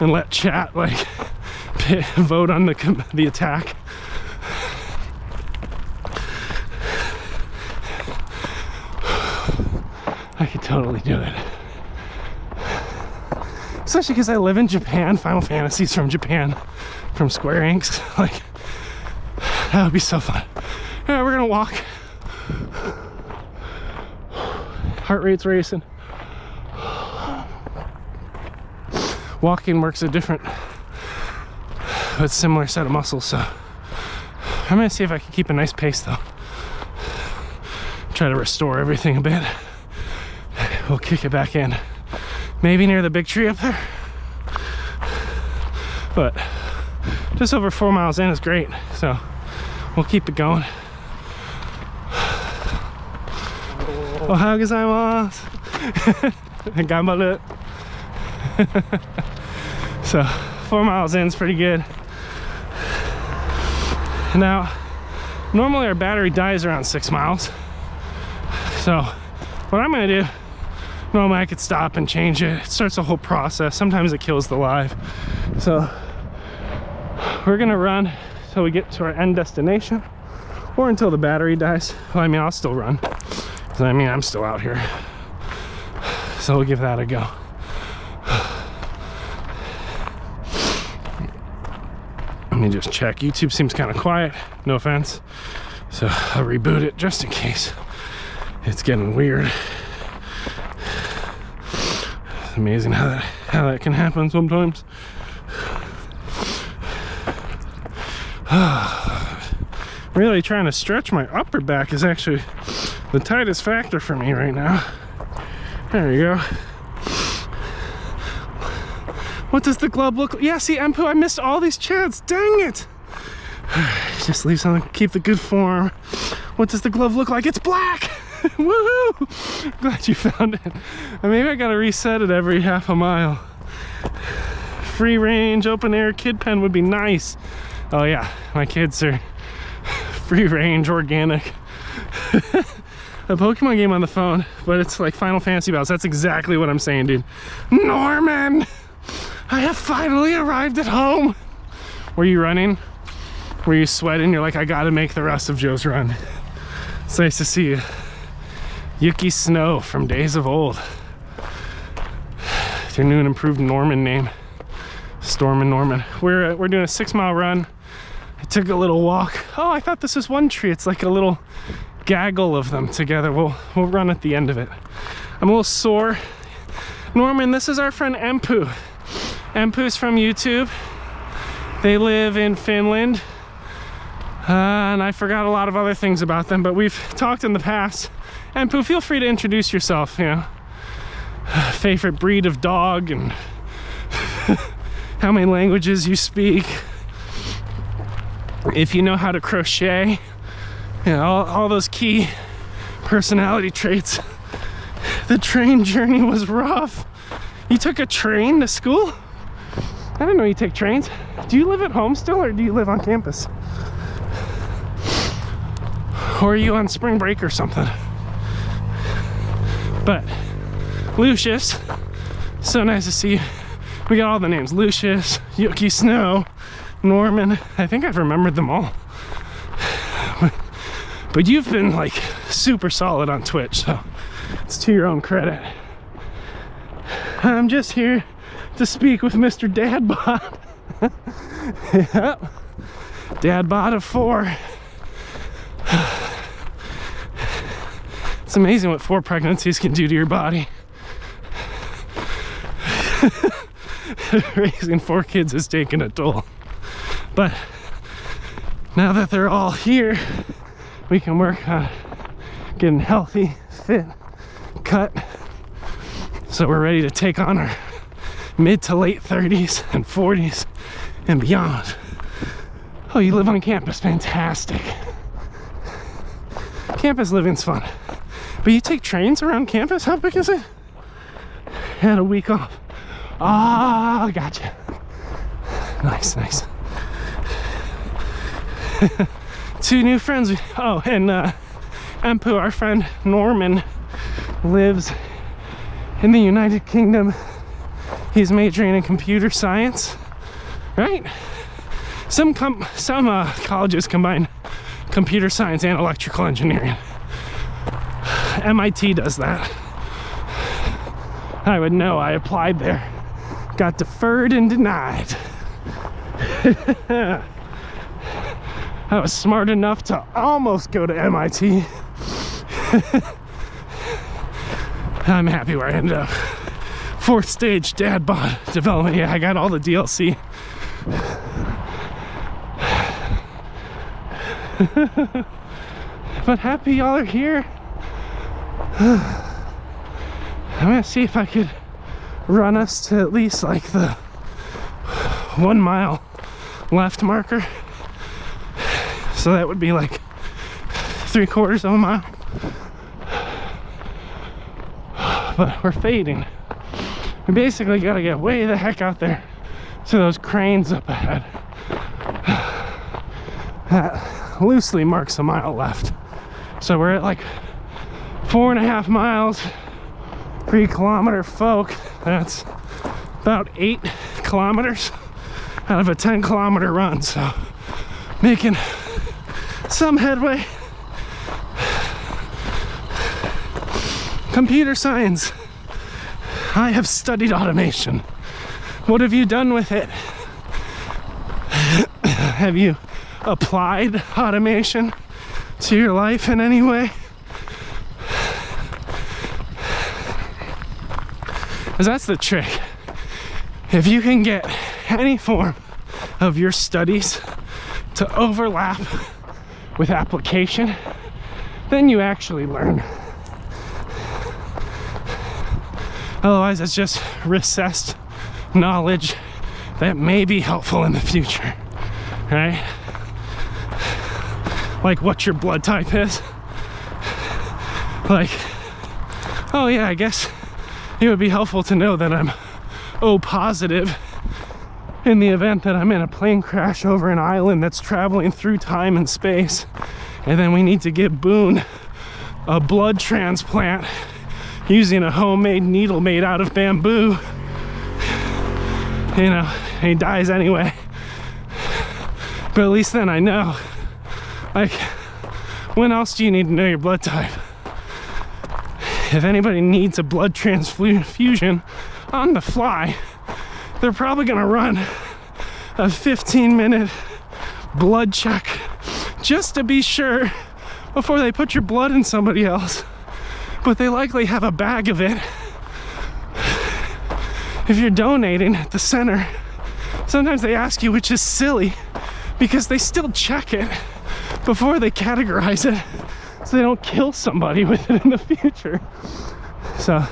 and let chat like vote on the attack. I could totally do it. Especially because I live in Japan. Final Fantasy's from Japan, from Square Enix. Like, that would be so fun. All right, we're gonna walk. Heart rate's racing. Walking works a different with similar set of muscles. So I'm gonna see if I can keep a nice pace though. Try to restore everything a bit. We'll kick it back in. Maybe near the big tree up there. But just over 4 miles in is great. So we'll keep it going. Ohayou gozaimasu. Ganbaru. So 4 miles in is pretty good. Now, normally our battery dies around 6 miles. So what I'm gonna do, normally I could stop and change it. It starts a whole process. Sometimes it kills the live. So we're gonna run till we get to our end destination or until the battery dies. Well, I mean, I'll still run. I mean, I'm still out here. So we'll give that a go. Let me just check. YouTube seems kind of quiet, no offense. So I'll reboot it just in case it's getting weird. It's amazing how that can happen sometimes. Really trying to stretch my upper back is actually the tightest factor for me right now. There you go. What does the glove look like? Yeah, see, Empu, I missed all these chats. Dang it. Just leave something, keep the good form. What does the glove look like? It's black. Woohoo! Glad you found it. Maybe I gotta reset it every half a mile. Free range, open air kid pen would be nice. Oh yeah, my kids are free range, organic. A Pokemon game on the phone, but it's like Final Fantasy battles. That's exactly what I'm saying, dude. Norman! I have finally arrived at home. Were you running? Were you sweating? You're like, I gotta make the rest of Joe's run. It's nice to see you. Yuki Snow from days of old. Their new and improved Norman name. Storm and Norman. We're doing a 6 mile run. I took a little walk. Oh, I thought this was one tree. It's like a little gaggle of them together. We'll run at the end of it. I'm a little sore. Norman, this is our friend Empu. Empu's from YouTube. They live in Finland. And I forgot a lot of other things about them, but we've talked in the past. Empu, feel free to introduce yourself, you know. Favorite breed of dog and how many languages you speak. If you know how to crochet, you know, all those key personality traits. The train journey was rough. You took a train to school? I didn't know you take trains. Do you live at home still, or do you live on campus? Or are you on spring break or something? But Lucius, so nice to see you. We got all the names. Lucius, Yuki Snow, Norman. I think I've remembered them all. But you've been like super solid on Twitch, so it's to your own credit. I'm just here to speak with Mr. DadBod. Yep. DadBod of 4. It's amazing what 4 pregnancies can do to your body. Raising 4 kids has taken a toll. But now that they're all here, we can work on getting healthy, fit, cut. So we're ready to take on our mid to late 30s and 40s and beyond. Oh, you live on campus, fantastic. Campus living's fun. But you take trains around campus? How big is it? Had a week off. Ah, gotcha. Nice, nice. 2 new friends. Oh, and Empu, our friend Norman, lives in the United Kingdom. He's majoring in computer science, right? Some colleges combine computer science and electrical engineering. MIT does that. I would know. I applied there. Got deferred and denied. I was smart enough to almost go to MIT. I'm happy where I ended up. 4th stage DadBod development. Yeah, I got all the DLC. But happy y'all are here. I'm gonna see if I could run us to at least like the 1 mile left marker. So that would be like 3/4 of a mile. But we're fading. We basically gotta get way the heck out there to those cranes up ahead. That loosely marks a mile left. So we're at like 4.5 miles, 3 kilometer folk. That's about 8 kilometers out of a 10-kilometer run. So making some headway. Computer science. I have studied automation. What have you done with it? Have you applied automation to your life in any way? Because that's the trick. If you can get any form of your studies to overlap with application, then you actually learn. Otherwise, it's just recessed knowledge that may be helpful in the future, right? Like what your blood type is. Like, oh yeah, I guess it would be helpful to know that I'm O positive in the event that I'm in a plane crash over an island that's traveling through time and space, and then we need to give Boone a blood transplant using a homemade needle made out of bamboo. You know, and he dies anyway. But at least then I know. Like, when else do you need to know your blood type? If anybody needs a blood transfusion on the fly, they're probably gonna run a 15-minute blood check just to be sure before they put your blood in somebody else. But they likely have a bag of it. If you're donating at the center, sometimes they ask you, which is silly, because they still check it before they categorize it, so they don't kill somebody with it in the future. So,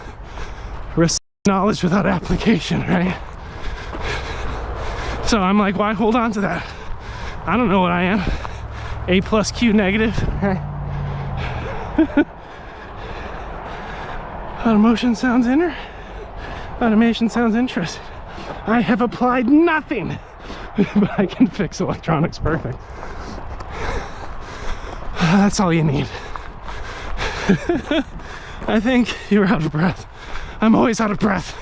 knowledge without application, right? So I'm like, why hold on to that? I don't know what I am. A plus Q negative, right? Automation sounds automation sounds interesting. I have applied nothing, but I can fix electronics perfect. That's all you need. I think you're out of breath. I'm always out of breath.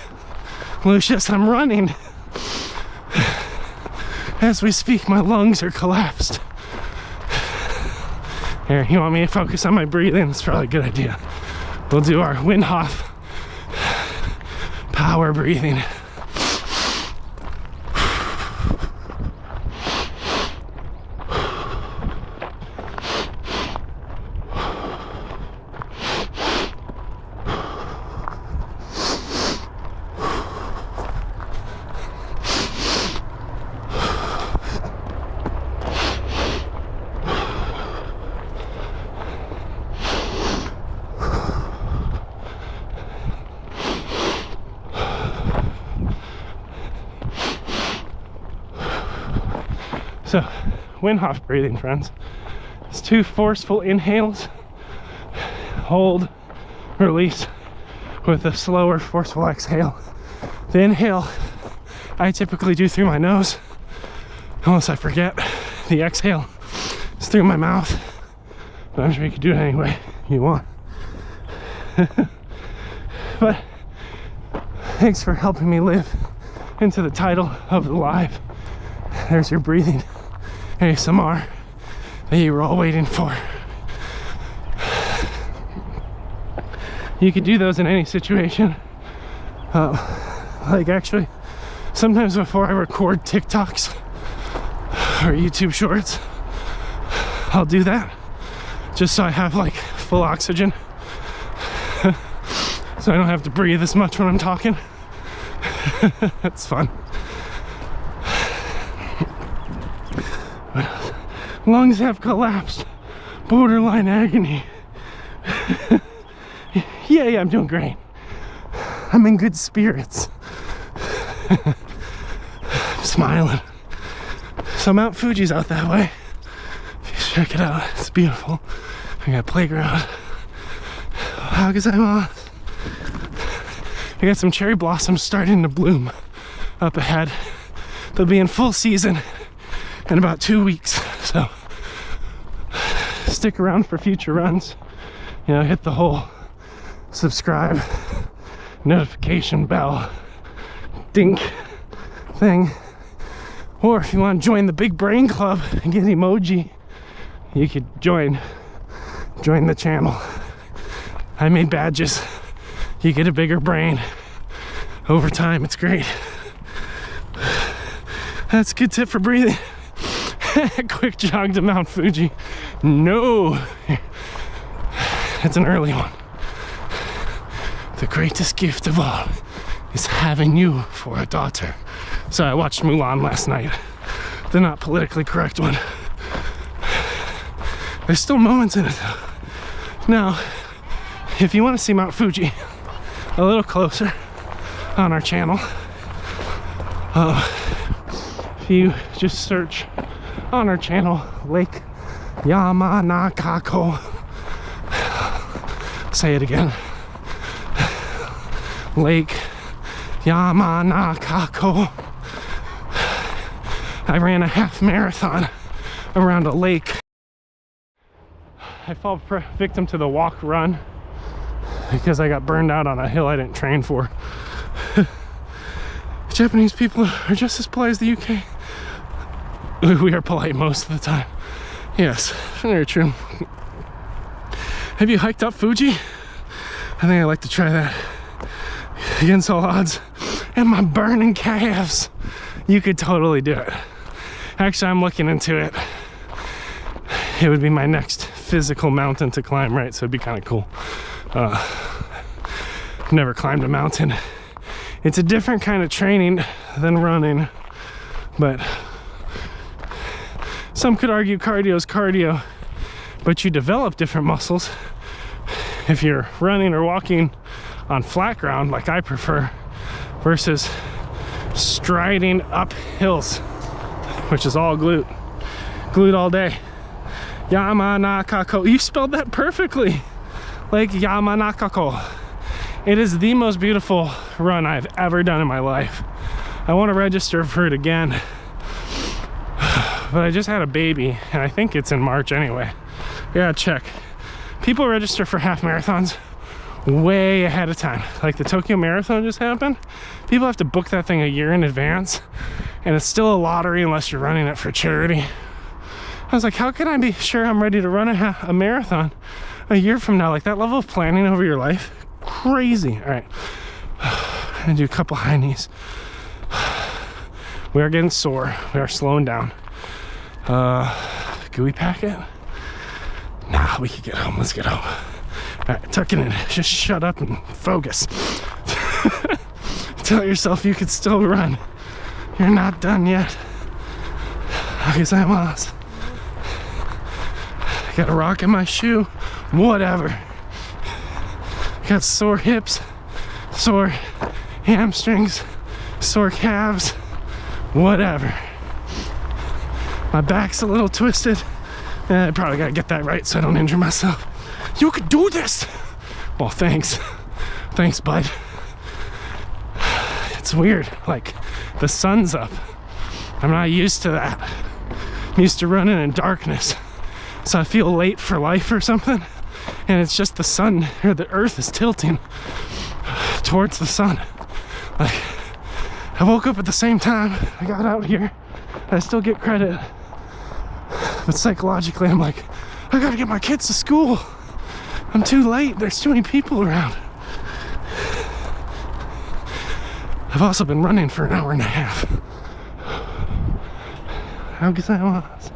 Lucius, I'm running. As we speak, my lungs are collapsed. Here, you want me to focus on my breathing? It's probably a good idea. We'll do our Wim Hof power breathing. So, Wim Hof breathing, friends. It's 2 forceful inhales, hold, release with a slower, forceful exhale. The inhale I typically do through my nose, unless I forget. The exhale is through my mouth, but I'm sure you can do it any way you want. But thanks for helping me live into the title of the live. There's your breathing ASMR that you were all waiting for. You could do those in any situation. Like actually, sometimes before I record TikToks or YouTube shorts, I'll do that just so I have like full oxygen. So I don't have to breathe as much when I'm talking. That's fun. Lungs have collapsed. Borderline agony. Yeah, I'm doing great. I'm in good spirits. I'm smiling. So Mount Fuji's out that way. Check it out, it's beautiful. We got a playground. I got some cherry blossoms starting to bloom up ahead. They'll be in full season in about 2 weeks. So stick around for future runs. You know, hit the whole subscribe, notification bell, dink thing. Or if you want to join the Big Brain Club and get emoji, you could join the channel. I made badges. You get a bigger brain. Over time, it's great. That's a good tip for breathing. Quick jog to Mount Fuji. No. It's an early one. The greatest gift of all is having you for a daughter. So I watched Mulan last night. The not politically correct one. There's still moments in it though. Now, if you want to see Mount Fuji a little closer on our channel, if you just search on our channel Lake Yamanakako, say it again, Lake Yamanakako. I ran a half marathon around a lake. I fall victim to the walk run because I got burned out on a hill I didn't train for. Japanese people are just as polite as the UK. We are polite most of the time. Yes, very true. Have you hiked up Fuji? I think I'd like to try that. Against all odds and my burning calves, you could totally do it. Actually, I'm looking into it. It would be my next physical mountain to climb, right? So it'd be kind of cool. I've never climbed a mountain. It's a different kind of training than running, but some could argue cardio is cardio, but you develop different muscles if you're running or walking on flat ground like I prefer versus striding up hills, which is all glute all day. Yamanakako. You spelled that perfectly. Like Yamanakako. It is the most beautiful run I've ever done in my life. I want to register for it again, but I just had a baby and I think it's in March anyway. Yeah, check. People register for half marathons way ahead of time. Like the Tokyo Marathon just happened. People have to book that thing a year in advance, and it's still a lottery unless you're running it for charity. I was like, how can I be sure I'm ready to run a marathon a year from now? Like that level of planning over your life, crazy. All right, I'm gonna do a couple high knees. We are getting sore. We are slowing down. Can we pack it? Nah, we could get home. Let's get home. All right, tuck it in. Just shut up and focus. Tell yourself you could still run. You're not done yet. Arigatou. I got a rock in my shoe. Whatever. Got sore hips, sore hamstrings, sore calves. Whatever. My back's a little twisted. I probably gotta get that right so I don't injure myself. You could do this! Well, thanks. Thanks, bud. It's weird, like, the sun's up. I'm not used to that. I'm used to running in darkness. So I feel late for life or something. And it's just the sun, or the earth is tilting towards the sun. Like, I woke up at the same time I got out here. I still get credit. But psychologically, I'm like, I gotta get my kids to school. I'm too late. There's too many people around. I've also been running for an hour and a half. How good I was.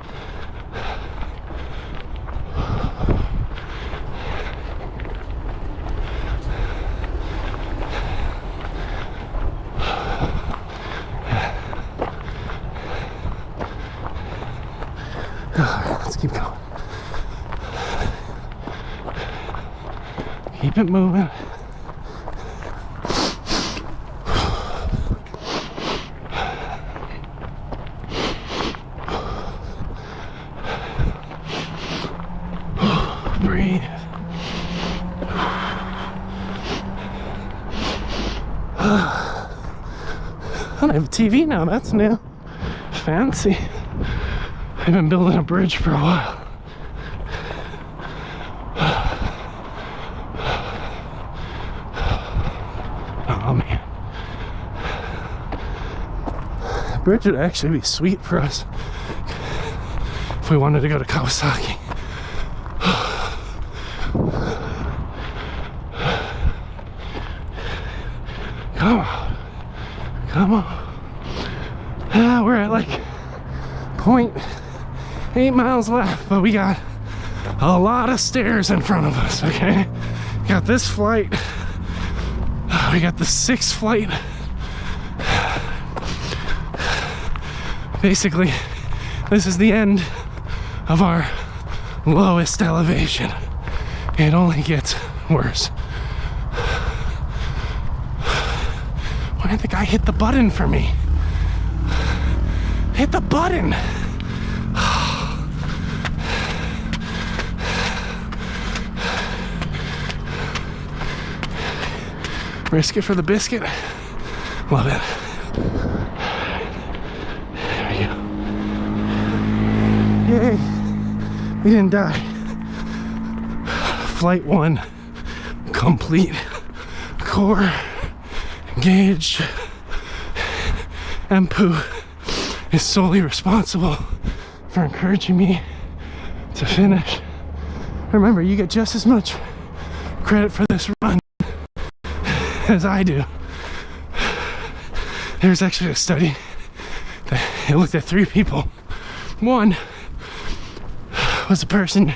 Keep it moving. Breathe. I have a TV now, that's new. Fancy. I've been building a bridge for a while. Oh man. The bridge would actually be sweet for us if we wanted to go to Kawasaki. Come on. Come on. We're at like 0.8 miles left, but we got a lot of stairs in front of us, okay? Got this flight. We got the 6th flight. Basically, this is the end of our lowest elevation. It only gets worse. Why didn't the guy hit the button for me? Hit the button! Risk it for the biscuit. Love it. There we go. Yay! We didn't die. Flight 1 complete. Core engaged. Empu is solely responsible for encouraging me to finish. Remember, you get just as much credit for this run as I do. There's actually a study that it looked at 3 people. One was a person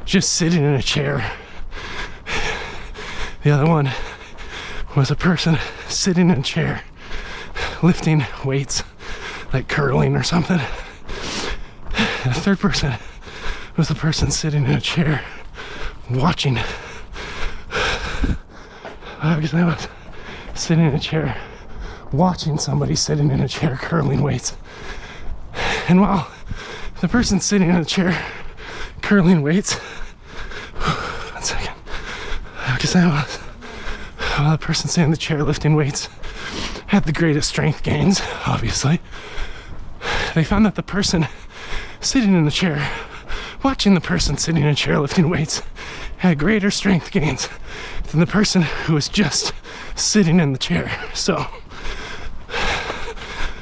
just sitting in a chair. The other one was a person sitting in a chair lifting weights like curling or something. And the third person was the person sitting in a chair watching. Because I was sitting in a chair watching somebody sitting in a chair curling weights. And while the person sitting in a chair curling weights, 1 second, because I was, while the person sitting in the chair lifting weights had the greatest strength gains, obviously, they found that the person sitting in the chair watching the person sitting in a chair lifting weights had greater strength gains than the person who was just sitting in the chair. So,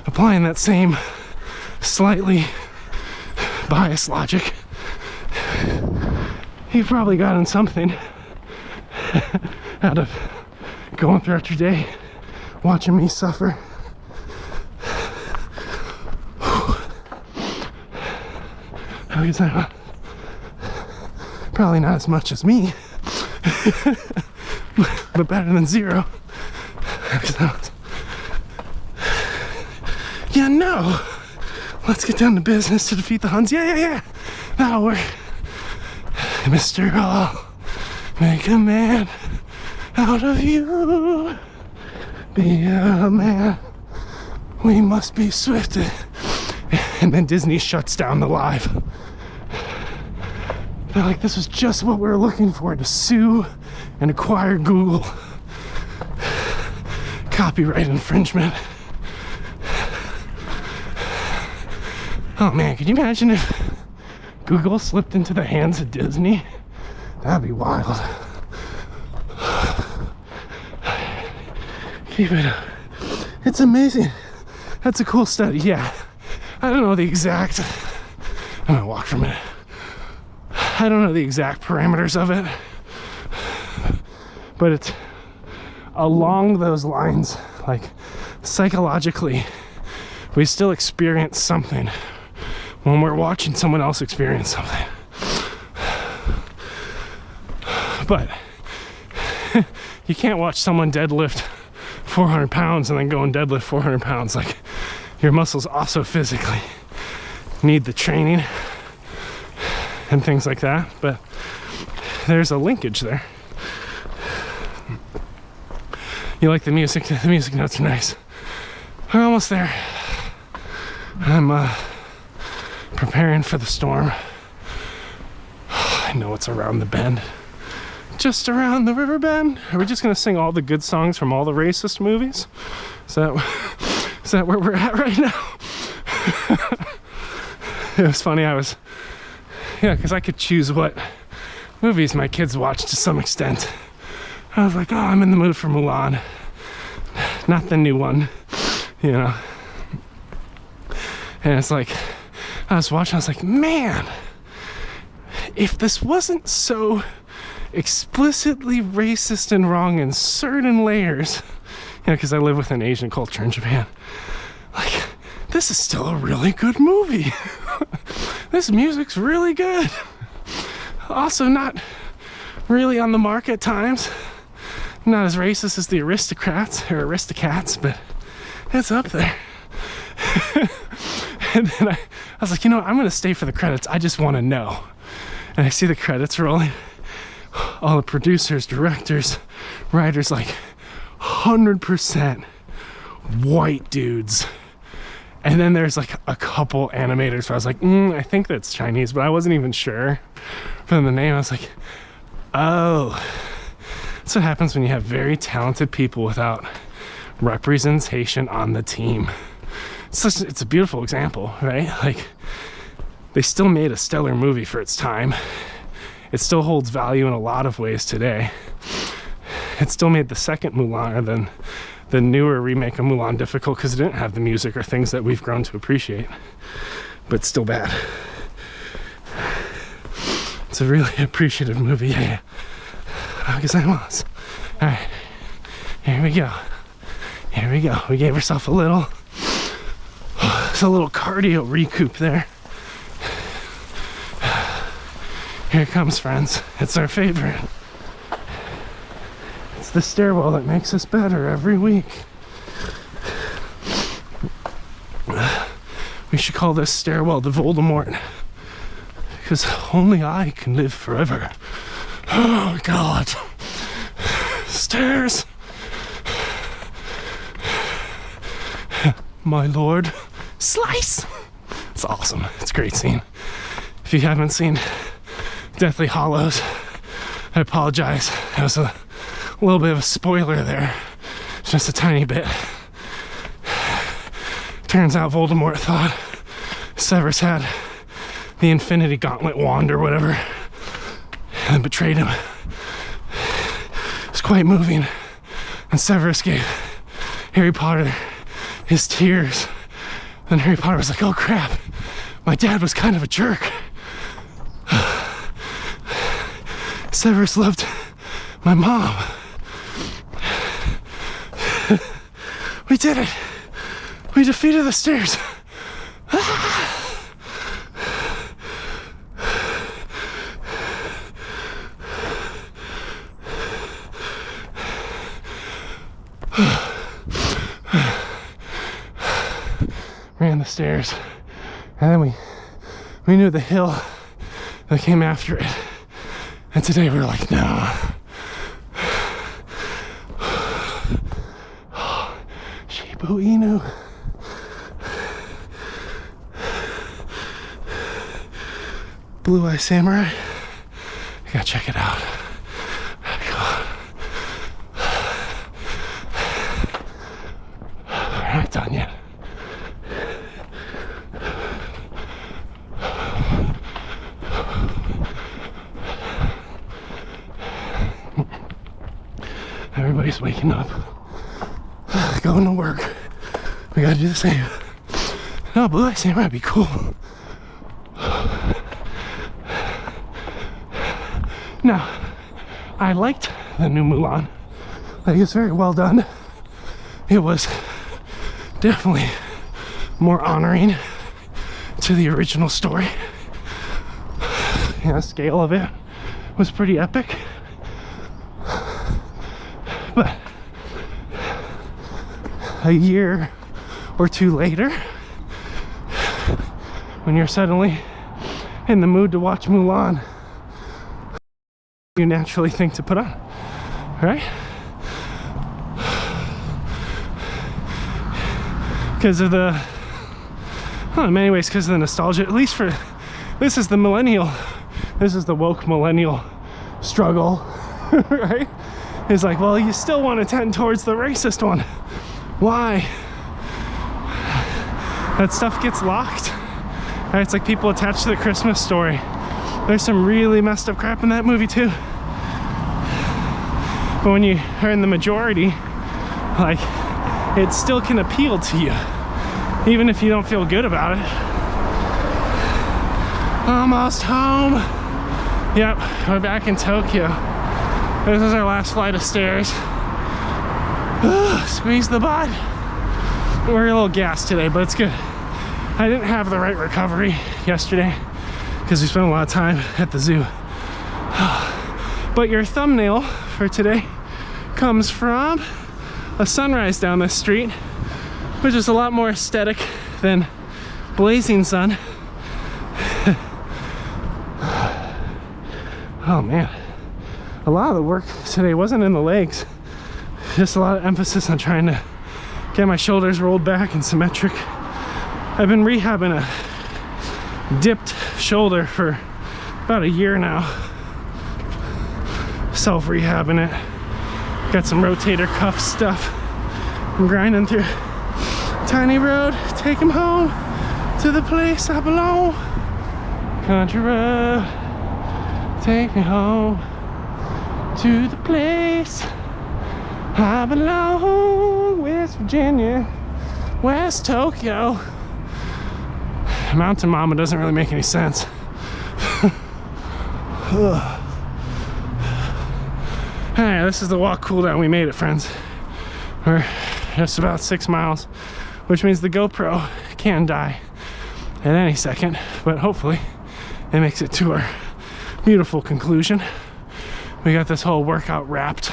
applying that same slightly biased logic, you've probably gotten something out of going throughout your day watching me suffer. Probably not as much as me, but better than 0. Yeah, no. Let's get down to business to defeat the Huns. Yeah. That'll work. Mr. I'll make a man out of you. Be a man. We must be swift. And then Disney shuts down the live. They're like, this was just what we were looking for, to sue and acquire Google. Copyright infringement. Oh man, could you imagine if Google slipped into the hands of Disney? That'd be wild. Keep it up. It's amazing. That's a cool study, yeah. I don't know the exact, I'm gonna walk for a minute. I don't know the exact parameters of it, but it's along those lines. Like, psychologically, we still experience something when we're watching someone else experience something. But you can't watch someone deadlift 400 pounds and then go and deadlift 400 pounds. Like, your muscles also physically need the training and things like that, but there's a linkage there. You like the music? The music notes are nice. We're almost there. I'm preparing for the storm. I know it's around the bend. Just around the river bend. Are we just gonna sing all the good songs from all the racist movies? Is that where we're at right now? It was funny, yeah, because I could choose what movies my kids watch to some extent. I was like, oh, I'm in the mood for Mulan. Not the new one, you know. And it's like, I was watching, I was like, man, if this wasn't so explicitly racist and wrong in certain layers, you know, because I live within Asian culture in Japan, like, this is still a really good movie. This music's really good. Also not really on the mark at times. Not as racist as the Aristocats, but it's up there. And then I was like, you know what? I'm gonna stay for the credits. I just want to know. And I see the credits rolling. All the producers, directors, writers, like 100% white dudes. And then there's like a couple animators where I was like, I think that's Chinese, but I wasn't even sure from the name. I was like, oh, that's what happens when you have very talented people without representation on the team. It's a beautiful example, right? Like, they still made a stellar movie for its time. It still holds value in a lot of ways today. It still made the second Mulan, or then the newer remake of Mulan, difficult because it didn't have the music or things that we've grown to appreciate, but still bad. It's a really appreciative movie, yeah. Because I was. All right, here we go. Here we go. We gave ourselves a little cardio recoup there. Here it comes, friends. It's our favorite. It's the stairwell that makes us better every week. We should call this stairwell the Voldemort, because only I can live forever. Oh God. Stairs. My lord. Slice. It's awesome. It's a great scene. If you haven't seen Deathly Hallows, I apologize. That was a little bit of a spoiler there. Just a tiny bit. Turns out Voldemort thought Severus had the Infinity Gauntlet wand or whatever, and betrayed him. It's quite moving. And Severus gave Harry Potter his tears. Then Harry Potter was like, oh crap, my dad was kind of a jerk. Severus loved my mom. We did it. We defeated the stairs. Ran the stairs, and then we knew the hill that came after it, and today we were like, no. Shibu Inu. Blue Eye Samurai. I gotta check it out. We're not done yet. Everybody's waking up, going to work. We gotta do the same. No, Blue Eye Samurai would be cool. Now, I liked the new Mulan. Like, it's very well done. It was definitely more honoring to the original story. The scale of it was pretty epic. But a year or two later, when you're suddenly in the mood to watch Mulan, you naturally think to put on, right? because of the, well, in many ways because of the nostalgia, at least for, this is the woke millennial struggle, right? It's like, well, you still want to tend towards the racist one. Why? That stuff gets locked. Right? It's like people attached to the Christmas Story. There's some really messed up crap in that movie too. But when you are in the majority, like, it still can appeal to you, even if you don't feel good about it. Almost home. Yep, we're back in Tokyo. This is our last flight of stairs. Squeeze the butt. We're a little gassed today, but it's good. I didn't have the right recovery yesterday because we spent a lot of time at the zoo. But your thumbnail for today comes from a sunrise down this street, which is a lot more aesthetic than blazing sun. Oh man, a lot of the work today wasn't in the legs, just a lot of emphasis on trying to get my shoulders rolled back and symmetric. I've been rehabbing a dipped shoulder for about a year now, self-rehabbing it. Got some rotator cuff stuff. I'm grinding through tiny road, take him home to the place I belong. Country road, take me home to the place I belong. West Virginia, West Tokyo. Mountain Mama doesn't really make any sense. Hey, this is the walk cool down. We made it, friends. We're just about 6 miles, which means the GoPro can die at any second, but hopefully it makes it to our beautiful conclusion. We got this whole workout wrapped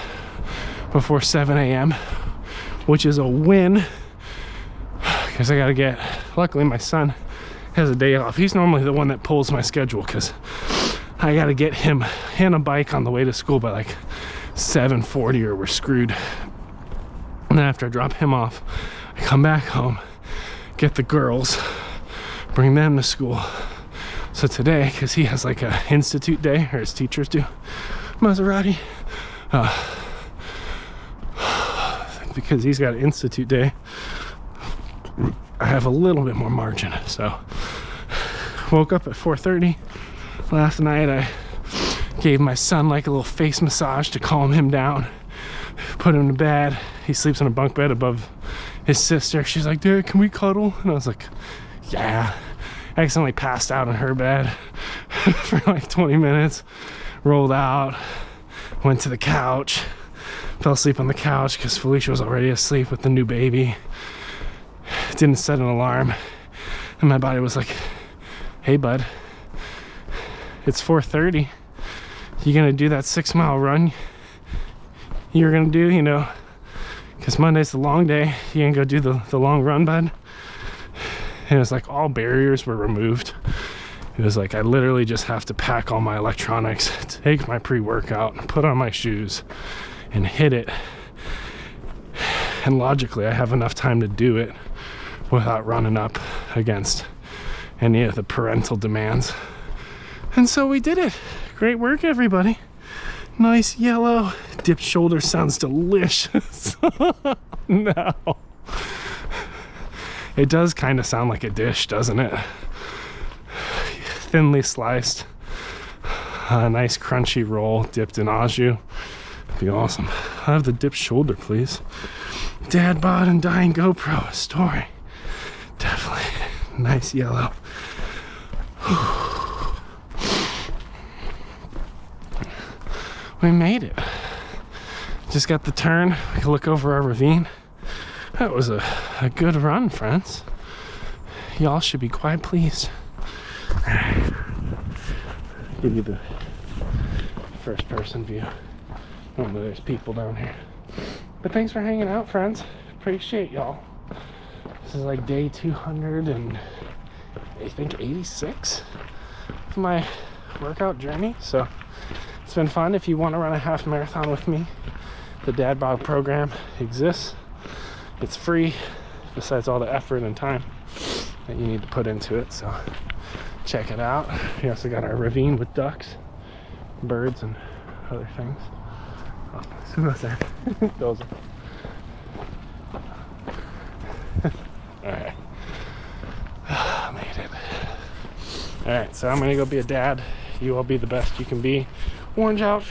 before 7 a.m., which is a win, because I gotta get, luckily my son has a day off. He's normally the one that pulls my schedule because I gotta get him and a bike on the way to school by like 7:40 or we're screwed. And then after I drop him off, I come back home, get the girls, bring them to school. So today, because he has like a institute day, or his teachers do, Maserati, because he's got an institute day, I have a little bit more margin. So woke up at 4:30 last night. I gave my son like a little face massage to calm him down, put him to bed. He sleeps in a bunk bed above his sister. She's like, "Dad, can we cuddle?" And I was like, yeah. I accidentally passed out in her bed for like 20 minutes, rolled out, went to the couch, fell asleep on the couch because Felicia was already asleep with the new baby. Didn't set an alarm, and my body was like, "Hey bud, it's 4:30. You gonna do that 6-mile run you're gonna do, you know, because Monday's the long day. You gonna go do the long run, bud?" And it was like all barriers were removed. It was like I literally just have to pack all my electronics, take my pre-workout, put on my shoes, and hit it. And logically, I have enough time to do it without running up against any of the parental demands. And so we did it. Great work, everybody. Nice yellow. Dipped shoulder sounds delicious. No. It does kind of sound like a dish, doesn't it? Thinly sliced. A nice crunchy roll dipped in au jus. Be awesome. I'll have the dipped shoulder, please. DadBod and dying GoPro, a story. Definitely. Nice yellow. We made it. Just got the turn. We can look over our ravine. That was a good run, friends. Y'all should be quite pleased. Give you the first person view. Oh, there's people down here. But thanks for hanging out, friends. Appreciate y'all. This is like day 200 and I think 86 of my workout journey. So it's been fun. If you want to run a half marathon with me, the DadBod program exists. It's free. besides all the effort and time that you need to put into it. So check it out. We also got our ravine with ducks, birds, and other things. Oh, those are alright. Made it. Alright, so I'm gonna go be a dad. You all be the best you can be. Orange outfit.